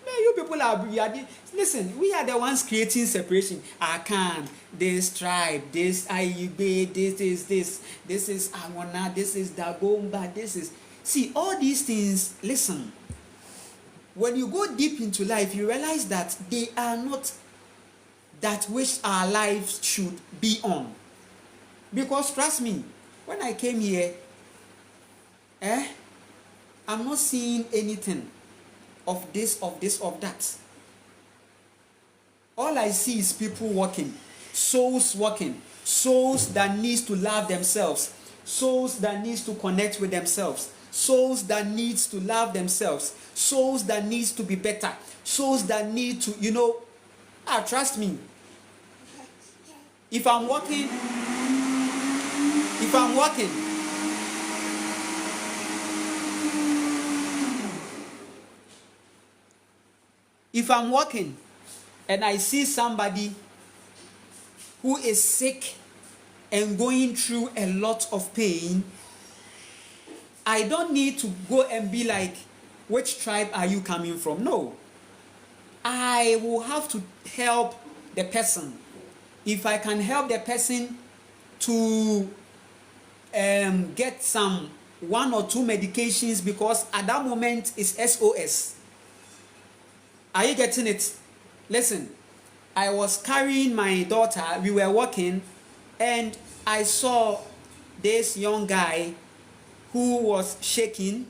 Man, you people are listen, we are the ones creating separation. Akan, this tribe, this Ayube, this is Awana, this is Dagomba, this is... See, all these things, listen, when you go deep into life, you realize that they are not that which our lives should be on. Because trust me, when I came here, I'm not seeing anything of this, of that. All I see is people walking, souls walking, souls that needs to love themselves, souls that needs to connect with themselves, souls that needs to love themselves, souls that needs to be better, souls that need to, trust me. If I'm walking, and I see somebody who is sick and going through a lot of pain, I don't need to go and be like, which tribe are you coming from? No. I will have to help the person. If I can help the person to get some 1 or 2 medications, because at that moment it's SOS. Are you getting it? Listen, I was carrying my daughter, we were walking, and I saw this young guy who was shaking,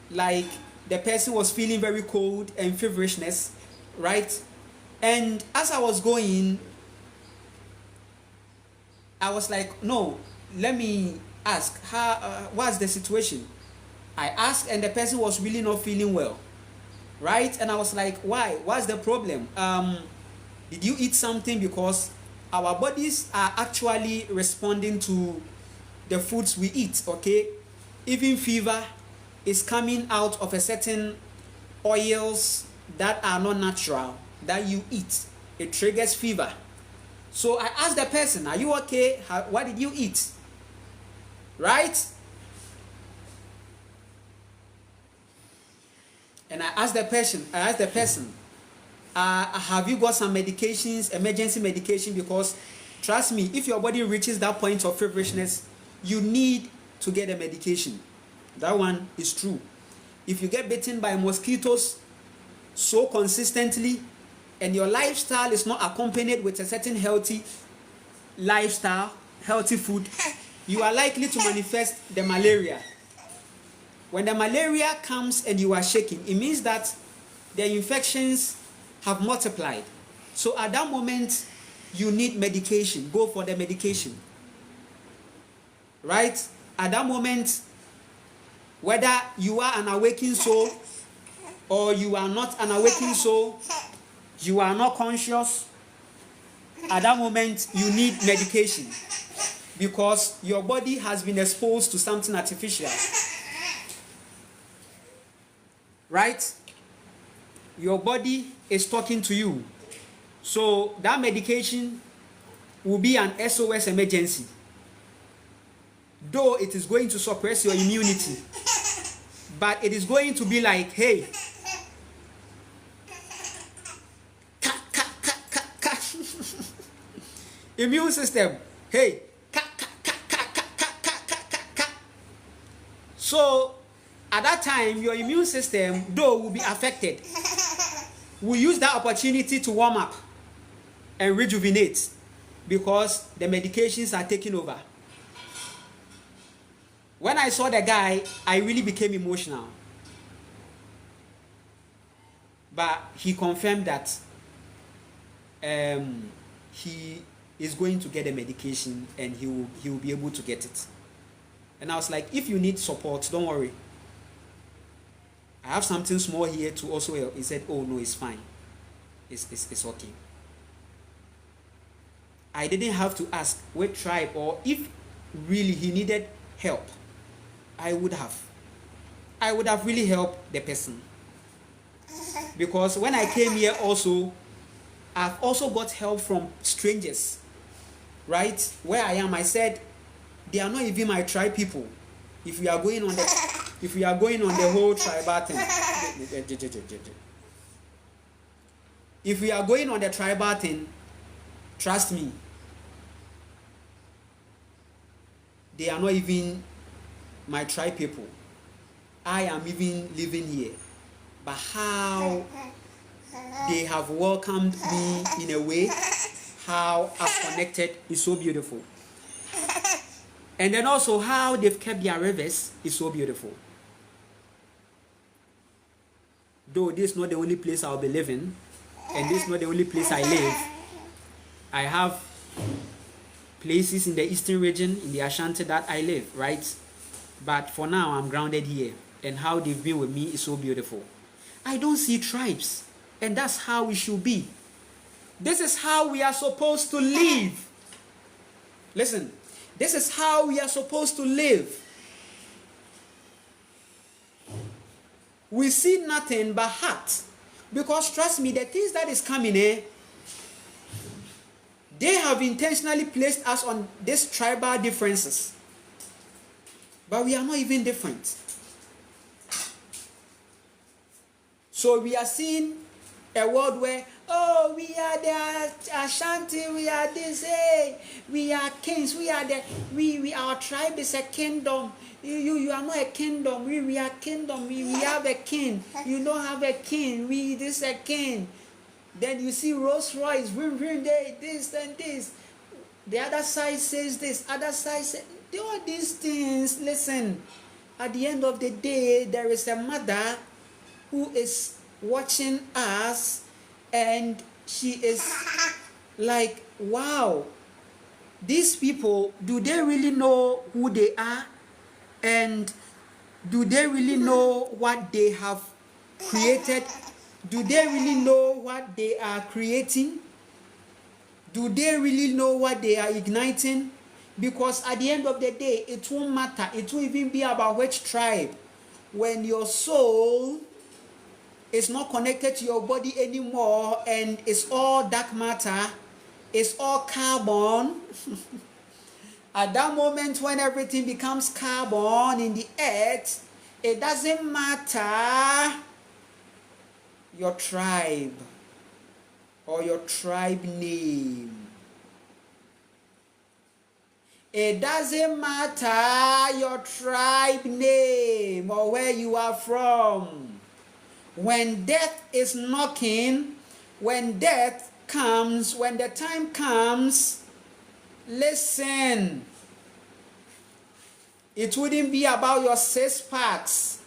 like the person was feeling very cold and feverishness, right? And as I was going, I was like, no, let me ask, what's the situation? I asked, and the person was really not feeling well, right? And I was like, why? What's the problem? Did you eat something? Because our bodies are actually responding to the foods we eat, okay? Even fever is coming out of a certain oils that are not natural that you eat. It triggers fever. So I asked the person, are you okay? What did you eat? Right? And I asked the person, have you got some medications, emergency medication? Because trust me, if your body reaches that point of feverishness, you need to get a medication. That one is true. If you get bitten by mosquitoes so consistently, and your lifestyle is not accompanied with a certain healthy lifestyle, healthy food, you are likely to manifest the malaria. When the malaria comes and you are shaking, it means that the infections have multiplied. So at that moment, you need medication. Go for the medication. Right? At that moment, whether you are an awakened soul or you are not an awakened soul, you are not conscious, at that moment you need medication because your body has been exposed to something artificial. Right? Your body is talking to you. So that medication will be an SOS emergency. Though it is going to suppress your immunity, but it is going to be like, hey, immune system, hey, so at that time your immune system though will be affected, will use that opportunity to warm up and rejuvenate because the medications are taking over. When I saw the guy, I really became emotional, but he confirmed that he is going to get a medication and he will be able to get it. And I was like, if you need support, don't worry, I have something small here to also help. He said, oh no, it's fine, it's okay. I didn't have to ask what tribe, or if really he needed help, I would have really helped the person. Because when I came here also, I've also got help from strangers. Right? Where I am, I said, they are not even my tribe people. If we are going on the whole tribal thing, if we are going on the tribal thing, trust me, they are not even my tribe people. I am even living here, but how they have welcomed me in a way, how I've connected is so beautiful. And then also how they've kept their rivers is so beautiful. Though this is not the only place I'll be living, and this is not the only place I live, I have places in the eastern region, in the Ashanti that I live, right? But for now, I'm grounded here, and how they've been with me is so beautiful. I don't see tribes, and that's how we should be. This is how we are supposed to live. Listen, this is how we are supposed to live. We see nothing but heart. Because trust me, the things that is coming they have intentionally placed us on these tribal differences. But we are not even different. So we are seeing a world where, oh, we are the Ashanti, we are this, hey, we are kings, we are the, our tribe is a kingdom. You are not a kingdom, we are kingdom, we have a king. You don't have a king, this is a king. Then you see Rolls Royce, this and this. The other side says this, other side says, all these things, listen, at the end of the day, there is a mother who is watching us, and she is like, wow, these people, do they really know who they are? And do they really know what they have created? Do they really know what they are creating? Do they really know what they are igniting? Because at the end of the day, it won't matter. It won't even be about which tribe. When your soul is not connected to your body anymore and it's all dark matter, it's all carbon. At that moment when everything becomes carbon in the earth, it doesn't matter your tribe or your tribe name. It doesn't matter your tribe name or where you are from. When death is knocking, when death comes, when the time comes, listen, it wouldn't be about your 6 packs.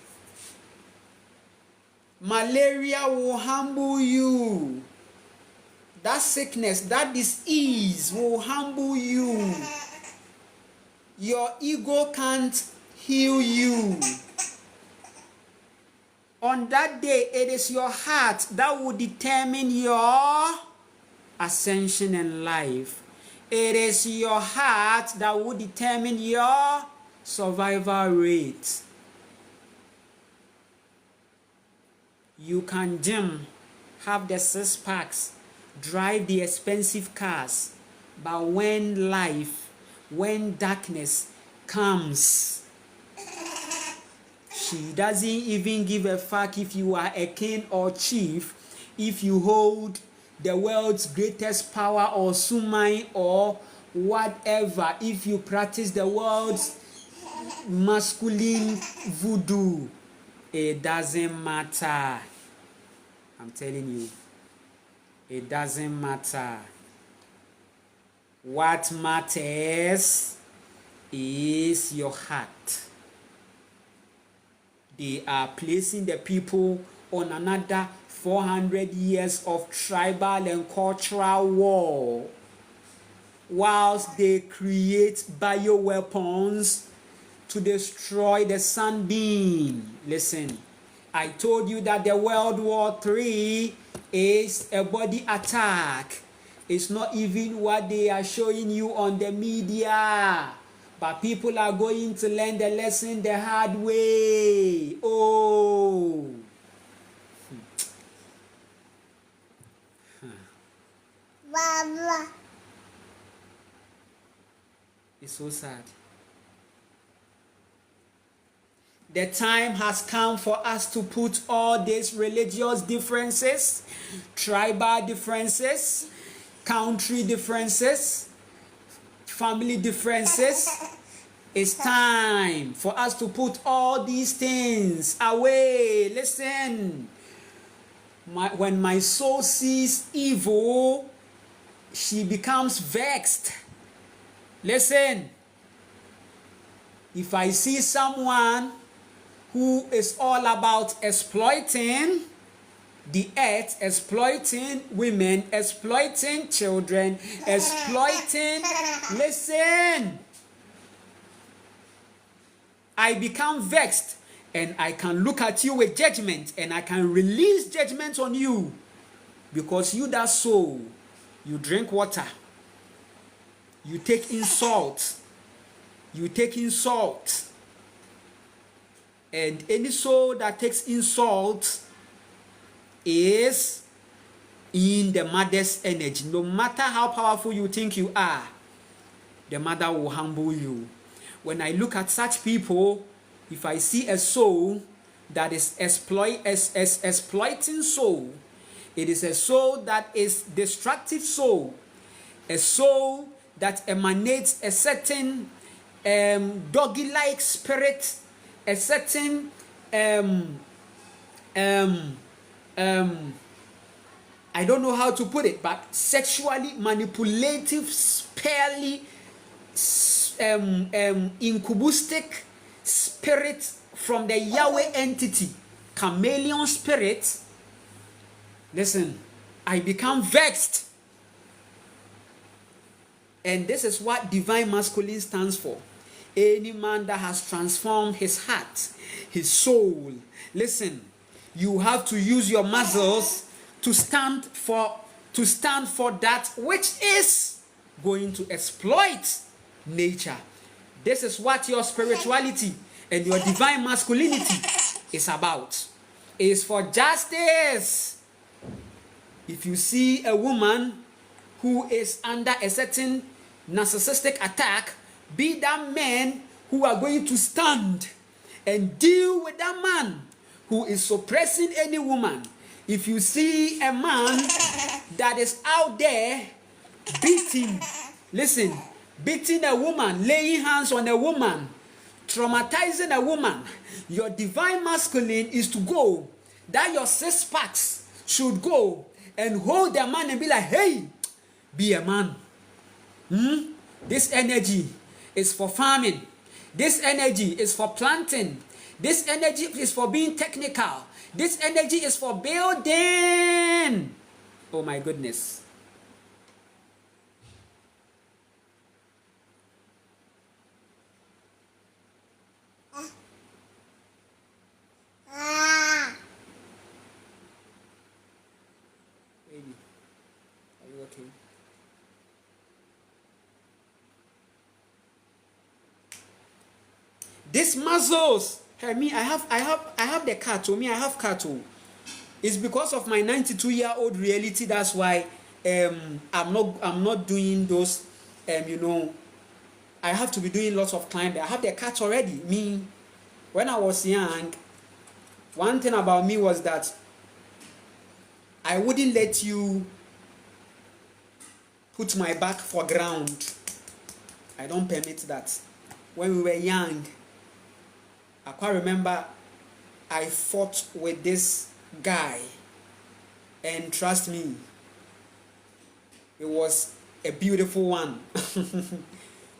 Malaria will humble you. That sickness, that disease will humble you. Your ego can't heal you. On that day, it is your heart that will determine your ascension in life. It is your heart that will determine your survival rate. You can gym, have the 6 packs, drive the expensive cars, but when darkness comes, she doesn't even give a fuck if you are a king or chief, if you hold the world's greatest power or sumai or whatever, if you practice the world's masculine voodoo. It doesn't matter. I'm telling you, it doesn't matter. What matters is your heart. They are placing the people on another 400 years of tribal and cultural war, whilst they create bioweapons to destroy the sunbeam. Listen, I told you that the World War III is a body attack. It's not even what they are showing you on the media. But people are going to learn the lesson the hard way. Oh. It's so sad. The time has come for us to put all these religious differences, tribal differences, country differences, family differences. It's time for us to put all these things away. Listen, when my soul sees evil, she becomes vexed. Listen, if I see someone who is all about exploiting the earth, exploiting women, exploiting children, exploiting, listen, I become vexed, and I can look at you with judgment, and I can release judgment on you, because you, that soul, you drink water, you take insult, and any soul that takes insult is in the mother's energy. No matter how powerful you think you are, the mother will humble you. When I look at such people, if I see a soul that is exploiting soul, it is a soul that is destructive soul, a soul that emanates a certain doggy-like spirit, a certain I don't know how to put it, but sexually manipulative, spirally, incubustic spirit from the Yahweh entity, chameleon spirit. Listen, I become vexed. And this is what divine masculine stands for. Any man that has transformed his heart, his soul. Listen, you have to use your muscles to stand for that which is going to exploit nature. This is what your spirituality and your divine masculinity is about. It is for justice. If you see a woman who is under a certain narcissistic attack, be that men who are going to stand and deal with that man who is suppressing any woman. If you see a man that is out there beating a woman, laying hands on a woman, traumatizing a woman, your divine masculine is to go, that your 6 packs should go and hold the man and be like, hey, be a man. This energy is for farming. This energy is for planting. This energy is for being technical. This energy is for building. Oh my goodness. Baby, are you okay? These muscles, me, I have the cat. To me, I have cat. It's because of my 92-year-old reality. That's why I'm not doing those. I have to be doing lots of climbing. I have the cat already. Me, when I was young, one thing about me was that I wouldn't let you put my back for ground. I don't permit that. When we were young, I quite remember I fought with this guy, and trust me, it was a beautiful one.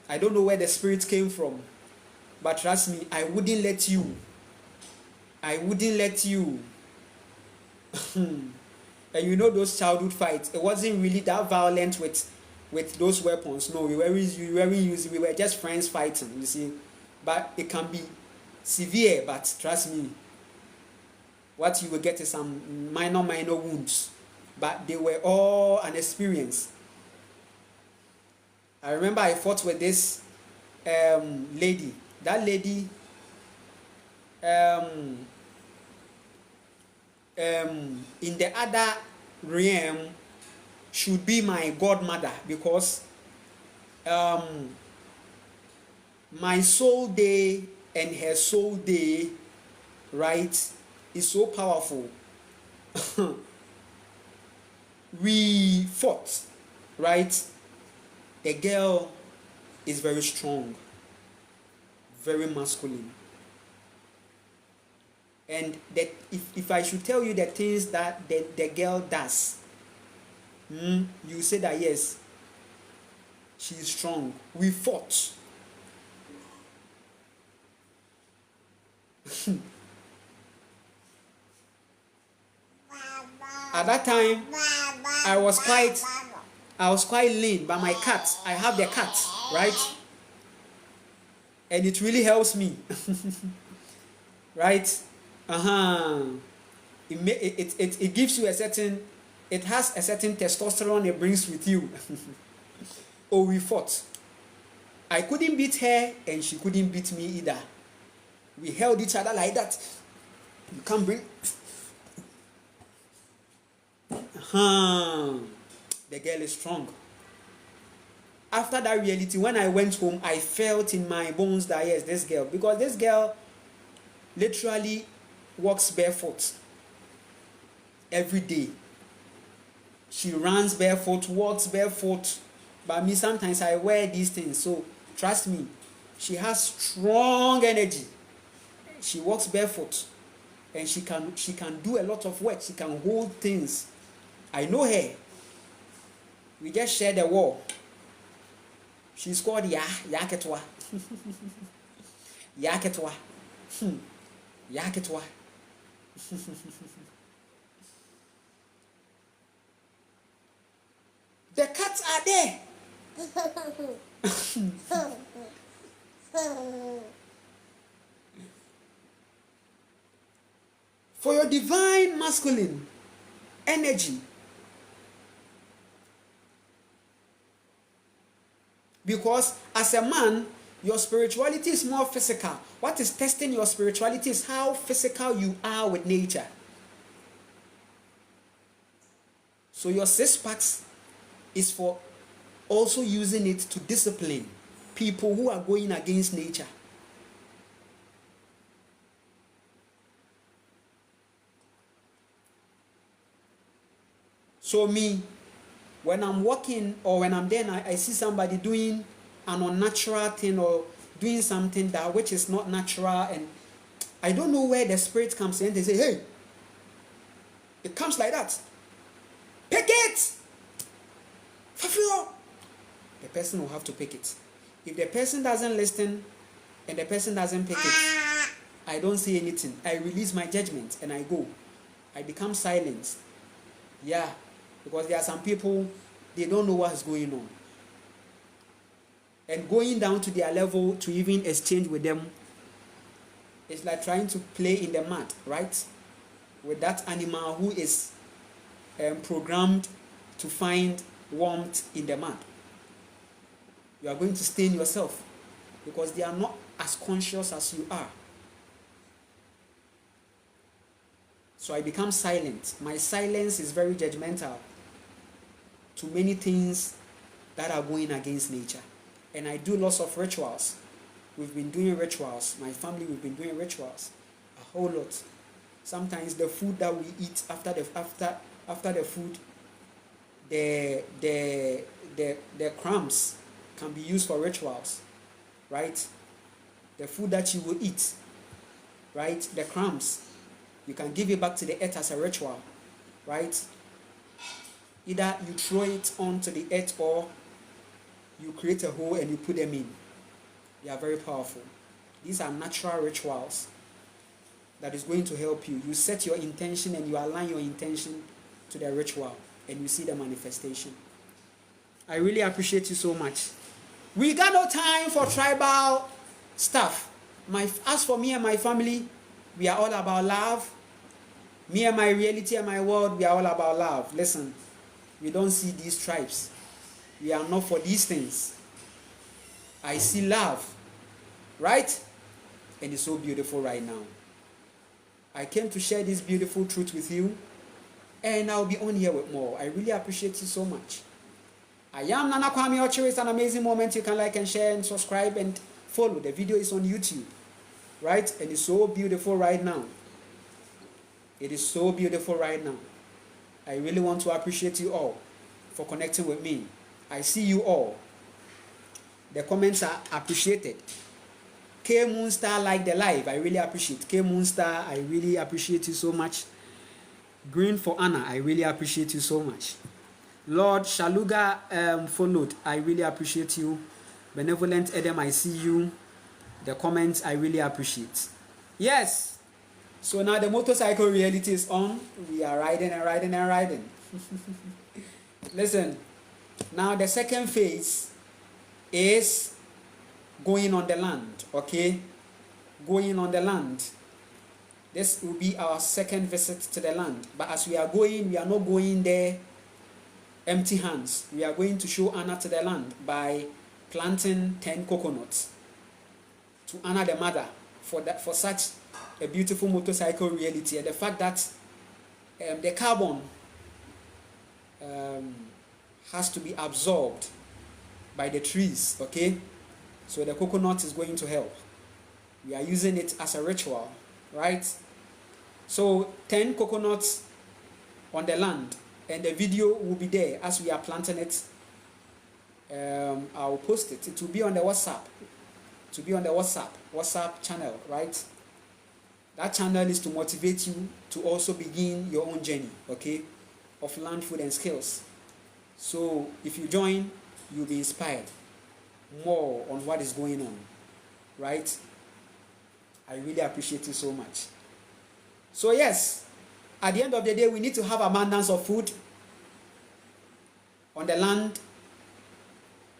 I don't know where the spirit came from, but trust me, I wouldn't let you. And you know those childhood fights, it wasn't really that violent with those weapons. No, we were just friends fighting, you see. But it can be severe, but trust me, what you will get is some minor wounds, but they were all an experience. I remember I fought with this lady. That lady in the other realm should be my godmother, because my soul day and her soul day, right, is so powerful. We fought, right? The girl is very strong, very masculine. And that if I should tell you the things that the girl does, you say that yes, she is strong. We fought. At that time, I was quite lean, but my cat, I have the cat, right? And it really helps me, right? It gives you it has a certain testosterone it brings with you. Oh, we fought. I couldn't beat her and she couldn't beat me either. We held each other like that. You can't bring. The girl is strong. After that reality, when I went home, I felt in my bones that yes, this girl, because this girl literally walks barefoot every day. She runs barefoot, walks barefoot. But me, sometimes I wear these things. So trust me, she has strong energy. She walks barefoot, and she can do a lot of work. She can hold things. I know her. We just share the wall. She's called Yaketwa. Yaketwa. Yaketwa. The cats are there. For your divine masculine energy. Because as a man, your spirituality is more physical. What is testing your spirituality is how physical you are with nature. So your 6 packs is for also using it to discipline people who are going against nature. So me, when I'm walking or when I'm there and I see somebody doing an unnatural thing or doing something that which is not natural, and I don't know where the spirit comes in, they say, hey, it comes like that. Pick it! Fulfill! The person will have to pick it. If the person doesn't listen and the person doesn't pick it, I don't say anything. I release my judgment and I go. I become silent. Yeah, because there are some people, they don't know what's going on. And going down to their level to even exchange with them, it's like trying to play in the mud, right? With that animal who is programmed to find warmth in the mud. You are going to stain yourself because they are not as conscious as you are. So I become silent. My silence is very judgmental to many things that are going against nature. And I do lots of rituals. We've been doing rituals. My family, we've been doing rituals. A whole lot. Sometimes the food that we eat after the food, the crumbs can be used for rituals, right? The food that you will eat, right? The crumbs, you can give it back to the earth as a ritual, right? Either you throw it onto the earth or you create a hole and you put them in. They are very powerful. These are natural rituals that is going to help you. You set your intention and you align your intention to the ritual and you see the manifestation. I really appreciate you so much. We got no time for tribal stuff. As for me and my family, we are all about love. Me and my reality and my world, we are all about love. Listen, we don't see these tribes. We are not for these things. I see love, right? And it's so beautiful right now. I came to share this beautiful truth with you, and I'll be on here with more. I really appreciate you so much. I am Nana Kwame Ochiri. It's an amazing moment. You can like and share and subscribe and follow. The video is on YouTube, right? And it's so beautiful right now. It is so beautiful right now. I really want to appreciate you all for connecting with me. I see you all. The comments are appreciated. K Moonstar like the live. I really appreciate. K Moonstar, I really appreciate you so much. Green for Anna, I really appreciate you so much. Lord Shaluga followed. I really appreciate you. Benevolent Edem, I see you. The comments, I really appreciate. Yes. So now the motorcycle reality is on. We are riding and riding and riding. Listen. Now the second phase is going on the land. Okay? Going on the land. This will be our second visit to the land. But as we are going, we are not going there empty hands. We are going to show honor to the land by planting 10 coconuts to honor the mother for such a beautiful motorcycle reality, and the fact that the carbon has to be absorbed by the trees. Okay, so the coconut is going to help. We are using it as a ritual, right? So 10 coconuts on the land, and the video will be there as we are planting it. I'll post it. It will be on the WhatsApp. To be on the WhatsApp channel, right? That channel is to motivate you to also begin your own journey, okay, of land, food, and skills. So if you join, you'll be inspired more on what is going on, right? I really appreciate you so much. So yes, at the end of the day, we need to have abundance of food on the land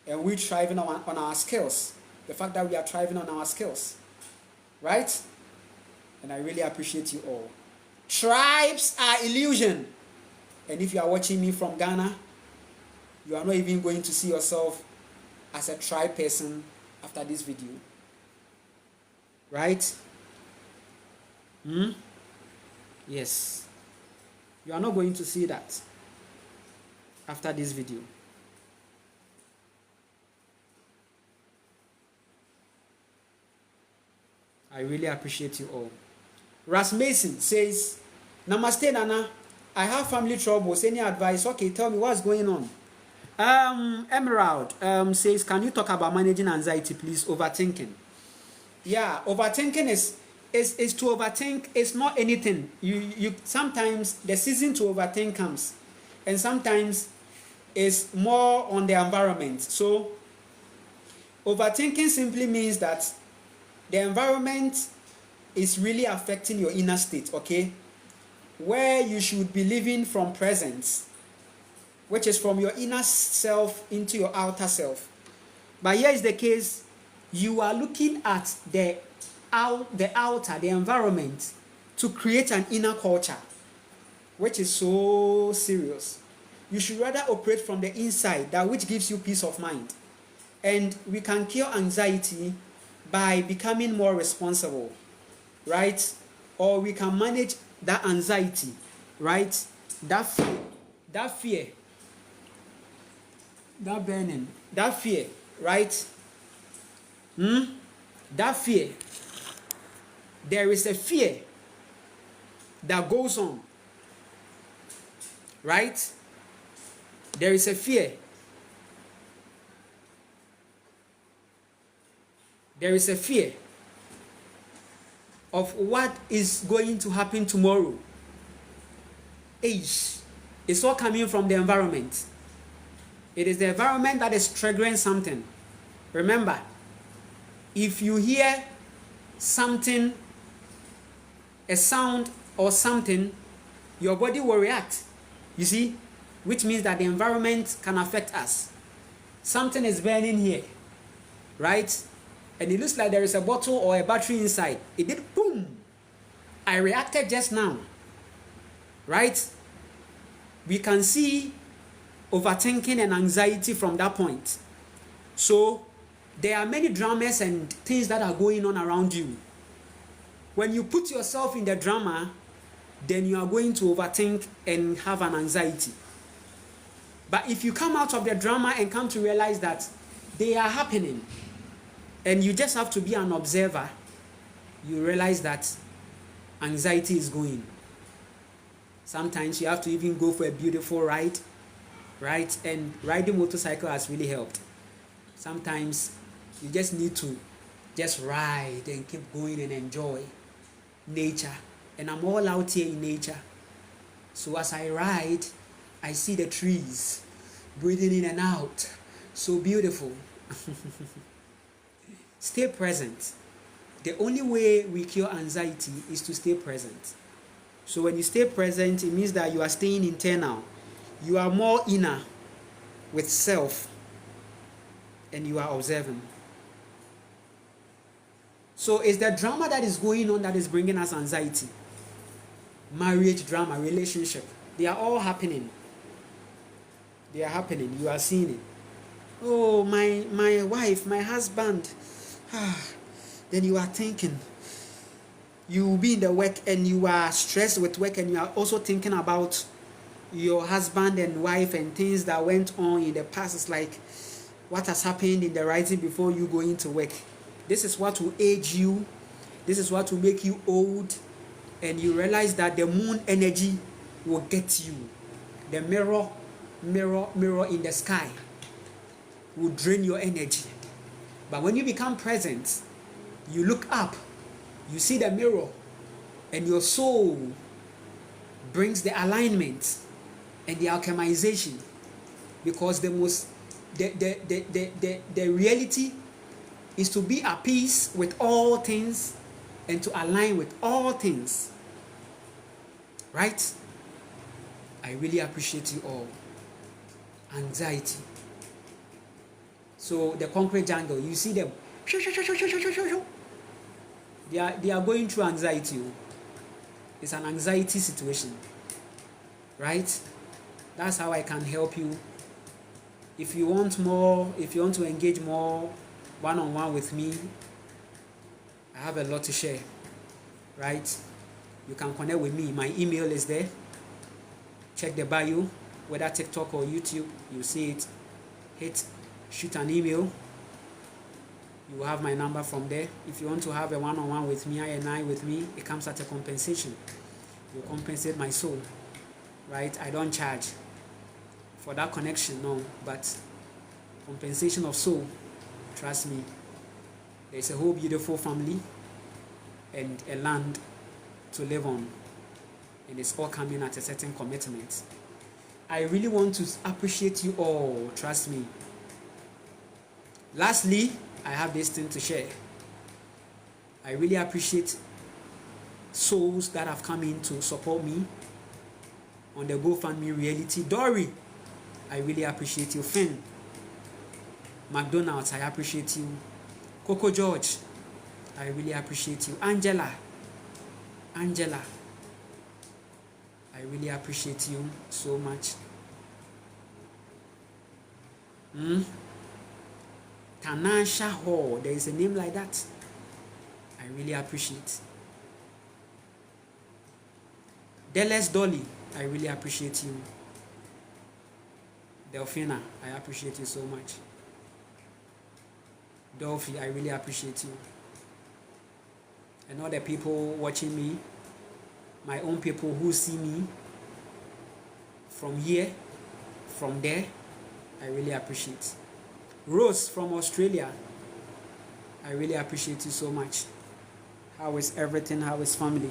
and we're thriving on our skills. The fact that we are thriving on our skills, right? And I really appreciate you all. Tribes are illusion. And if you are watching me from Ghana, you are not even going to see yourself as a tribe person after this video. Right? Yes. You are not going to see that after this video. I really appreciate you all. Ras Mason says, Namaste Nana, I have family troubles. Any advice? Okay, tell me what's going on. Emerald says, can you talk about managing anxiety, please? Overthinking. Yeah, overthinking is to overthink. It's not anything. You sometimes the season to overthink comes, and sometimes it's more on the environment. So overthinking simply means that the environment is really affecting your inner state, okay? Where you should be living from presence, which is from your inner self into your outer self. But here is the case, you are looking at the outer, the environment, to create an inner culture, which is so serious. You should rather operate from the inside, that which gives you peace of mind. And we can cure anxiety by becoming more responsible, right? Or we can manage that anxiety, right? That fear, that burning, that fear, right? That fear. There is a fear that goes on, right? There is a fear. There is a fear of what is going to happen tomorrow. It's all coming from the environment. It is the environment that is triggering something. Remember, if you hear something, a sound or something, your body will react. You see, which means that the environment can affect us. Something is burning here, right? And it looks like there is a bottle or a battery inside. It did boom. I reacted just now, right? We can see overthinking and anxiety from that point. So there are many dramas and things that are going on around you. When you put yourself in the drama, then you are going to overthink and have an anxiety. But if you come out of the drama and come to realize that they are happening, and you just have to be an observer, you realize that anxiety is going. Sometimes you have to even go for a beautiful ride, right? And riding motorcycle has really helped. Sometimes you just need to just ride and keep going and enjoy nature. And I'm all out here in nature. So as I ride, I see the trees breathing in and out. So beautiful. Stay present. The only way we cure anxiety is to stay present. So when you stay present, it means that you are staying internal. You are more inner with self, and you are observing. So it's the drama that is going on that is bringing us anxiety. Marriage drama, relationship, they are all happening. They are happening. You are seeing it. Oh, my wife, my husband. Then you are thinking. You will be in the work and you are stressed with work, and you are also thinking about your husband and wife and things that went on in the past. It's like what has happened in the rising before you go into work. This is what will age you. This is what will make you old. And you realize that the moon energy will get you. The mirror in the sky will drain your energy. But when you become present, you look up, you see the mirror, and your soul brings the alignment and the alchemization, because the reality is to be at peace with all things and to align with all things. Right? I really appreciate you all. Anxiety. So the concrete jungle, you see them. They are going through anxiety. It's an anxiety situation, right? That's how I can help you. If you want to engage more one-on-one with me, I have a lot to share, right? You can connect with me. My email is there. Check the bio, whether TikTok or YouTube, you see it. Shoot an email. You will have my number from there. If you want to have a one-on-one with me, it comes at a compensation. You compensate my soul, right? I don't charge for that connection, no, but compensation of soul, trust me. There's a whole beautiful family and a land to live on, and it's all coming at a certain commitment. I really want to appreciate you all, trust me. Lastly, I have this thing to share. I really appreciate souls that have come in to support me on the GoFundMe reality. Dory, I really appreciate you. Finn, McDonald's, I appreciate you. Coco George, I really appreciate you. Angela, I really appreciate you so much. Tanasha Hall, there is a name like that. I really appreciate. Deles Dolly, I really appreciate you. Delphina, I appreciate you so much. Dolphy, I really appreciate you. And all the people watching me, my own people who see me from here, from there, I really appreciate. Rose from Australia, I really appreciate you so much. How is everything? How is family?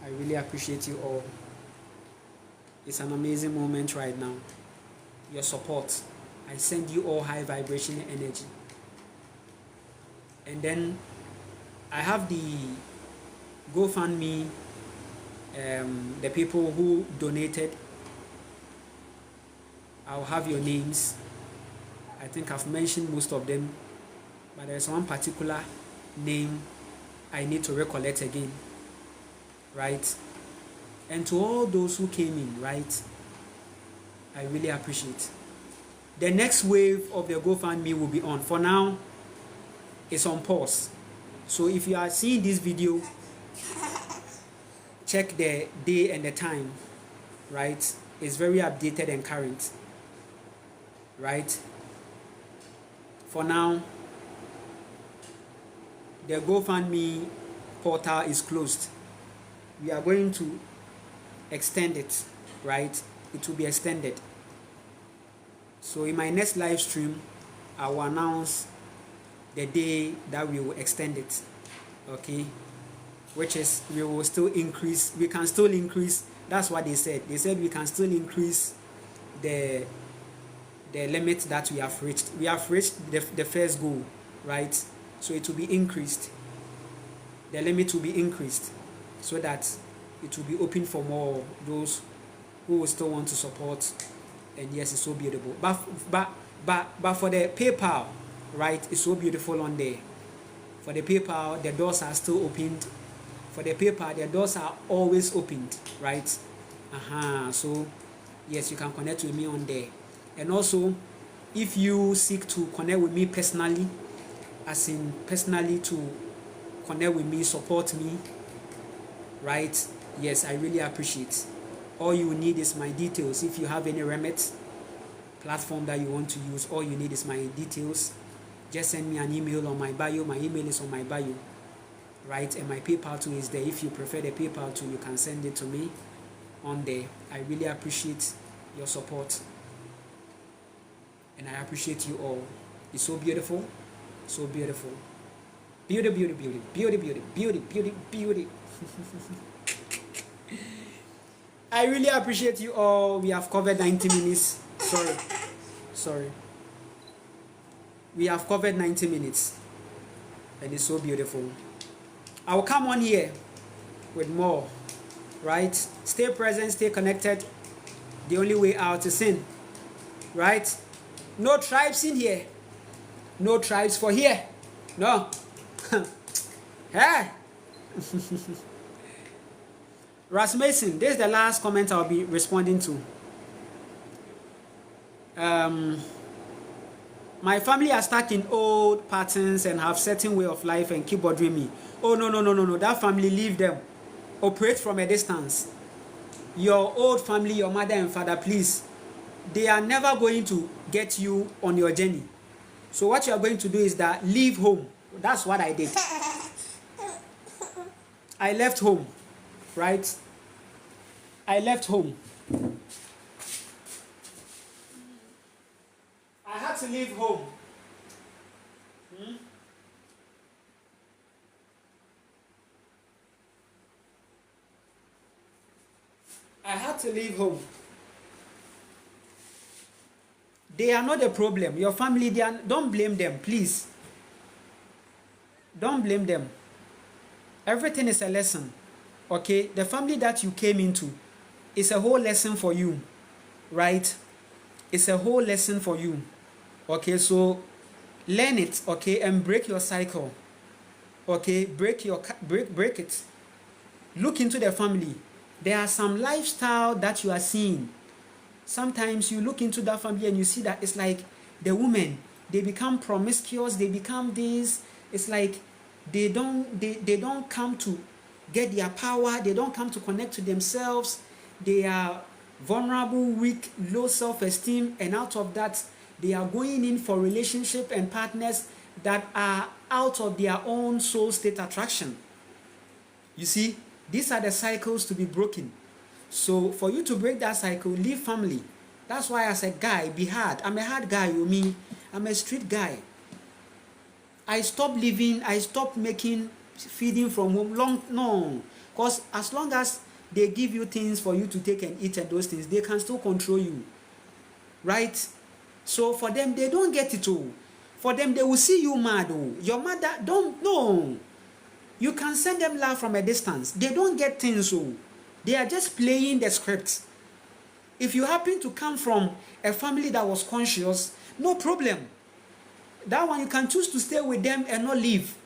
I really appreciate you all. It's an amazing moment right now. Your support. I send you all high vibration energy. And then I have the GoFundMe, the people who donated. I'll have your names. I think I've mentioned most of them, but there's one particular name I need to recollect again, right? And to all those who came in, right, I really appreciate. The next wave of the GoFundMe will be on. For now, it's on pause. So if you are seeing this video, check the day and the time, right? It's very updated and current, right? For now, the GoFundMe portal is closed. We are going to extend it, right? It will be extended. So in my next live stream, I will announce the day that we will extend it, okay? Which is, we will still increase, we can still increase, that's what they said. They said we can still increase the limit that we have reached. We have reached the first goal, right? So it will be increased. The limit will be increased so that it will be open for more those who will still want to support. And yes, it's so beautiful. But for the PayPal, right, it's so beautiful on there. For the PayPal, the doors are still opened. For the PayPal, the doors are always opened, right? So yes, you can connect with me on there. And also, if you seek to connect with me personally, as in personally to connect with me, support me, right? Yes, I really appreciate. All you need is my details. If you have any remit platform that you want to use, all you need is my details. Just send me an email on my bio. My email is on my bio, right? And my PayPal too is there. If you prefer the PayPal too, you can send it to me on there. I really appreciate your support. And I appreciate you all. It's so beautiful. So beautiful. Beauty, beauty, beauty, beauty, beauty, beauty, beauty, beauty. I really appreciate you all. We have covered 90 minutes. Sorry. We have covered 90 minutes. And it's so beautiful. I will come on here with more. Right? Stay present, stay connected. The only way out is in. Right? No tribes in here. No tribes for here. No. Hey. Ras Mason, this is the last comment I'll be responding to. My family are stuck in old patterns and have certain way of life and keep bothering me. Oh, no, no, no, no, no. That family, leave them. Operate from a distance. Your old family, your mother and father, please, they are never going to get you on your journey. So what you are going to do is that leave home. That's what I did. I left home, right? I left home. I had to leave home. I had to leave home. They are not the problem. Your family, don't blame them, please. Don't blame them. Everything is a lesson. Okay? The family that you came into is a whole lesson for you. Right? It's a whole lesson for you. Okay? So learn it, okay, and break your cycle. Okay? Break it. Look into the family. There are some lifestyle that you are seeing. Sometimes you look into that family and you see that it's like the women, they become promiscuous, they become this. It's like they don't come to get their power, they don't come to connect to themselves. They are vulnerable, weak, low self-esteem, and out of that, they are going in for relationship and partners that are out of their own soul state attraction. You see, these are the cycles to be broken. So for you to break that cycle, leave family. That's why as a guy, be hard. I'm a hard guy, you mean? I'm a street guy. I stopped living, I stopped making feeding from home. No. Because as long as they give you things for you to take and eat and those things, they can still control you. Right? So for them, they don't get it all. For them, they will see you mad. Oh. Your mother, don't know. You can send them love from a distance. They don't get things. Oh. They are just playing the script. If you happen to come from a family that was conscious, no problem. That one, you can choose to stay with them and not leave.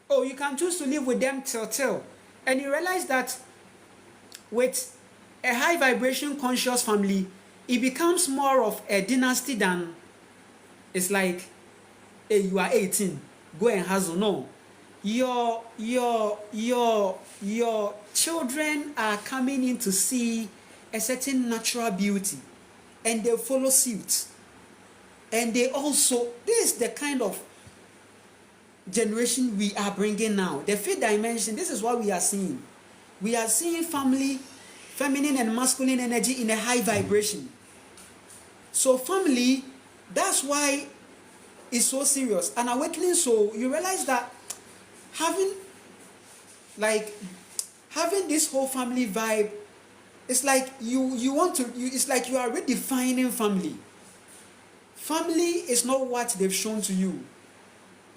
Or you can choose to live with them till. And you realize that with a high vibration conscious family, it becomes more of a dynasty than it's like, hey, you are 18, go and hustle. No. Your children are coming in to see a certain natural beauty, and they follow suit. And they also, this is the kind of generation we are bringing now. The fifth dimension, this is what we are seeing. We are seeing family, feminine and masculine energy in a high vibration. So family, that's why it's so serious. An awakening soul, you realize that having this whole family vibe, it's like it's like you are redefining family. Family is not what they've shown to you.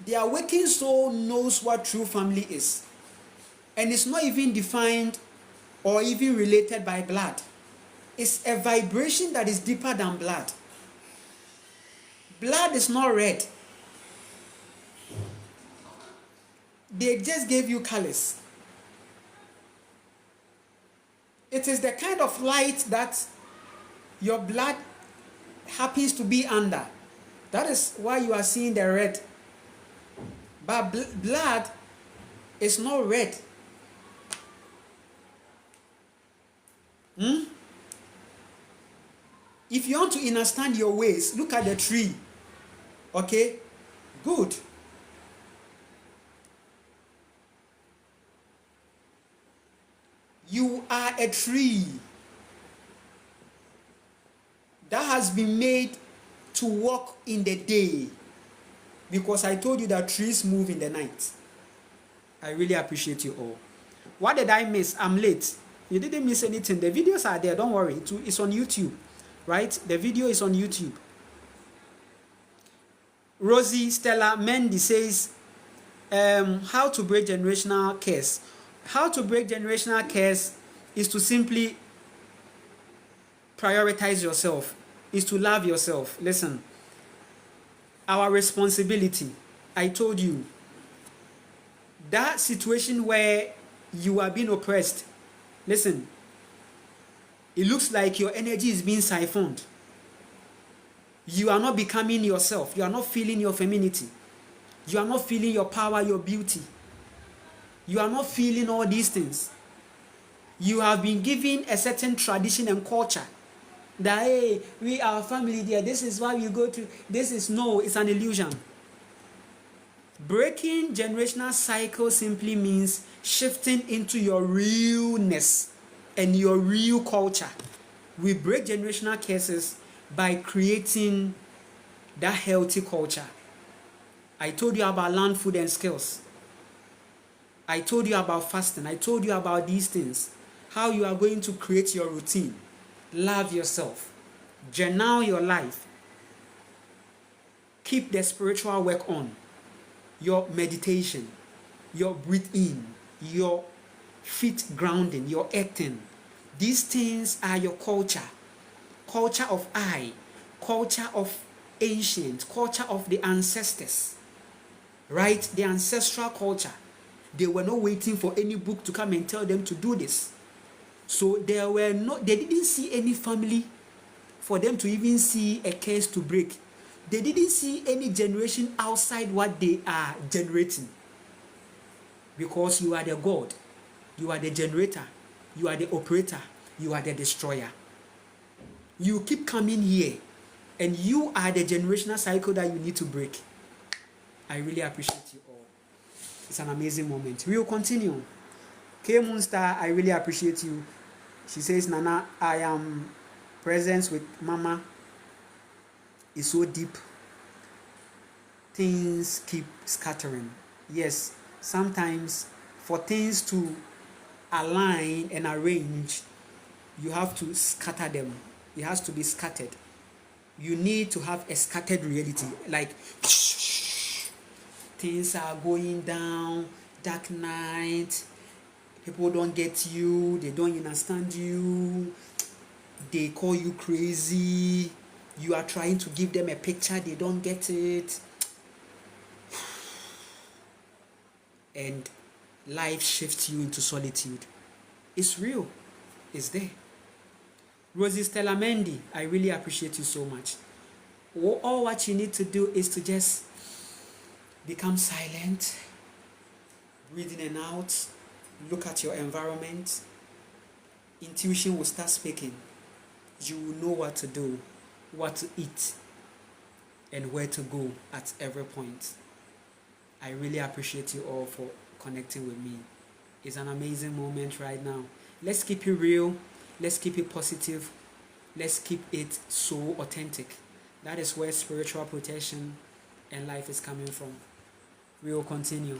The awakened soul knows what true family is. And it's not even defined or even related by blood. It's a vibration that is deeper than blood. Blood is not red. They just gave you colors. It is the kind of light that your blood happens to be under. That is why you are seeing the red. But blood is not red. If you want to understand your ways, look at the tree. Okay? Good. You are a tree that has been made to walk in the day, because I told you that trees move in the night. I really appreciate you all. What did I miss? I'm late. You didn't miss anything. The videos are there. Don't worry. It's on YouTube. Right? The video is on YouTube. Rosie Stella Mendy says, how to break generational curse. How to break generational curse is to simply prioritize yourself, is to love yourself. Listen, our responsibility. I told you, that situation where you are being oppressed, listen, it looks like your energy is being siphoned. You are not becoming yourself. You are not feeling your femininity. You are not feeling your power, your beauty. You are not feeling all these things. You have been given a certain tradition and culture that, hey, we are family there. This is why we go to. This is no, it's an illusion. Breaking generational cycles simply means shifting into your realness and your real culture. We break generational curses by creating that healthy culture. I told you about land, food, and skills. I told you about fasting. I told you about these things. How you are going to create your routine. Love yourself. Journal your life. Keep the spiritual work on. Your meditation, your breathe in, your feet grounding, your earthing. These things are your culture. Culture of I, culture of ancient, culture of the ancestors. Right? The ancestral culture. They were not waiting for any book to come and tell them to do this. So they didn't see any family for them to even see a case to break. They didn't see any generation outside what they are generating. Because you are the God. You are the generator. You are the operator. You are the destroyer. You keep coming here and you are the generational cycle that you need to break. I really appreciate you all. It's an amazing moment. We will continue. K Moonstar, I really appreciate you. She says, Nana, I am present with Mama. It's so deep. Things keep scattering. Yes, sometimes for things to align and arrange, you have to scatter them. It has to be scattered. You need to have a scattered reality. Like, things are going down, dark night, people don't get you, they don't understand you, they call you crazy, you are trying to give them a picture, they don't get it, and life shifts you into solitude. It's real. It's there. Rosie Stella Mendy, I really appreciate you so much. All what you need to do is to just become silent, breathe in and out, look at your environment. Intuition will start speaking. You will know what to do, what to eat, and where to go at every point. I really appreciate you all for connecting with me. It's an amazing moment right now. Let's keep it real. Let's keep it positive. Let's keep it so authentic. That is where spiritual protection and life is coming from. We will continue.